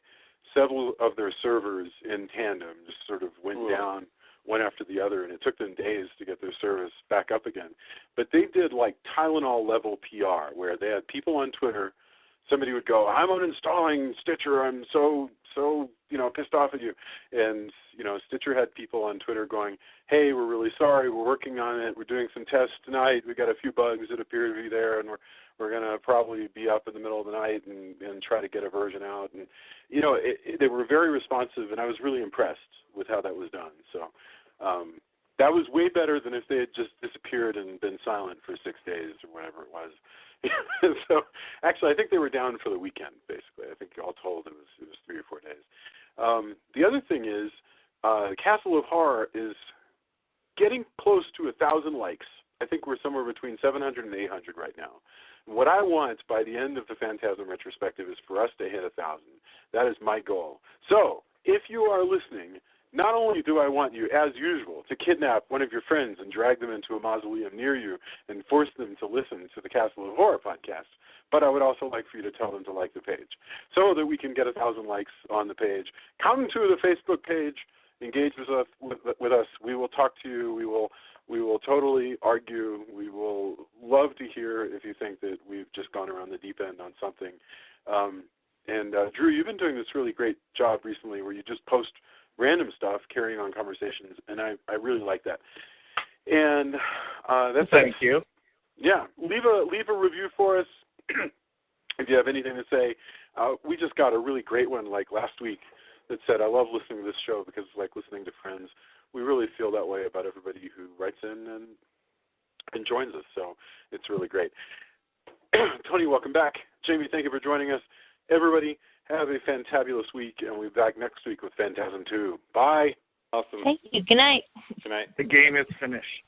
several of their servers in tandem, just sort of went down one after the other, and it took them days to get their service back up again. But they did like Tylenol level PR where they had people on Twitter. Somebody would go, I'm uninstalling Stitcher, I'm so pissed off at you. And, Stitcher had people on Twitter going, hey, we're really sorry, we're working on it, we're doing some tests tonight, we got a few bugs that appear to be there, and we're going to probably be up in the middle of the night and try to get a version out. And, they were very responsive, and I was really impressed with how that was done. So, That was way better than if they had just disappeared and been silent for 6 days or whatever it was. So, actually, I think they were down for the weekend, basically. I think all told it was 3 or 4 days. The other thing is, Castle of Horror is getting close to 1,000 likes. I think we're somewhere between 700 and 800 right now. What I want by the end of the Phantasm retrospective is for us to hit 1,000. That is my goal. So, if you are listening, not only do I want you, as usual, to kidnap one of your friends and drag them into a mausoleum near you and force them to listen to the Castle of Horror podcast, but I would also like for you to tell them to like the page so that we can get 1,000 likes on the page. Come to the Facebook page, engage with us. We will talk to you. We will totally argue. We will love to hear if you think that we've just gone around the deep end on something. And Drew, you've been doing this really great job recently where you just post random stuff, carrying on conversations, and I really like that. And that's Thank you. Yeah, leave a review for us if you have anything to say. We just got a really great one like last week that said, "I love listening to this show because it's like listening to friends." We really feel that way about everybody who writes in and joins us, so it's really great. Tony, welcome back. Jamie, thank you for joining us. Everybody, have a fantabulous week, and we'll be back next week with Phantasm 2. Bye. Awesome. Thank you. Good night. Good night. The game is finished.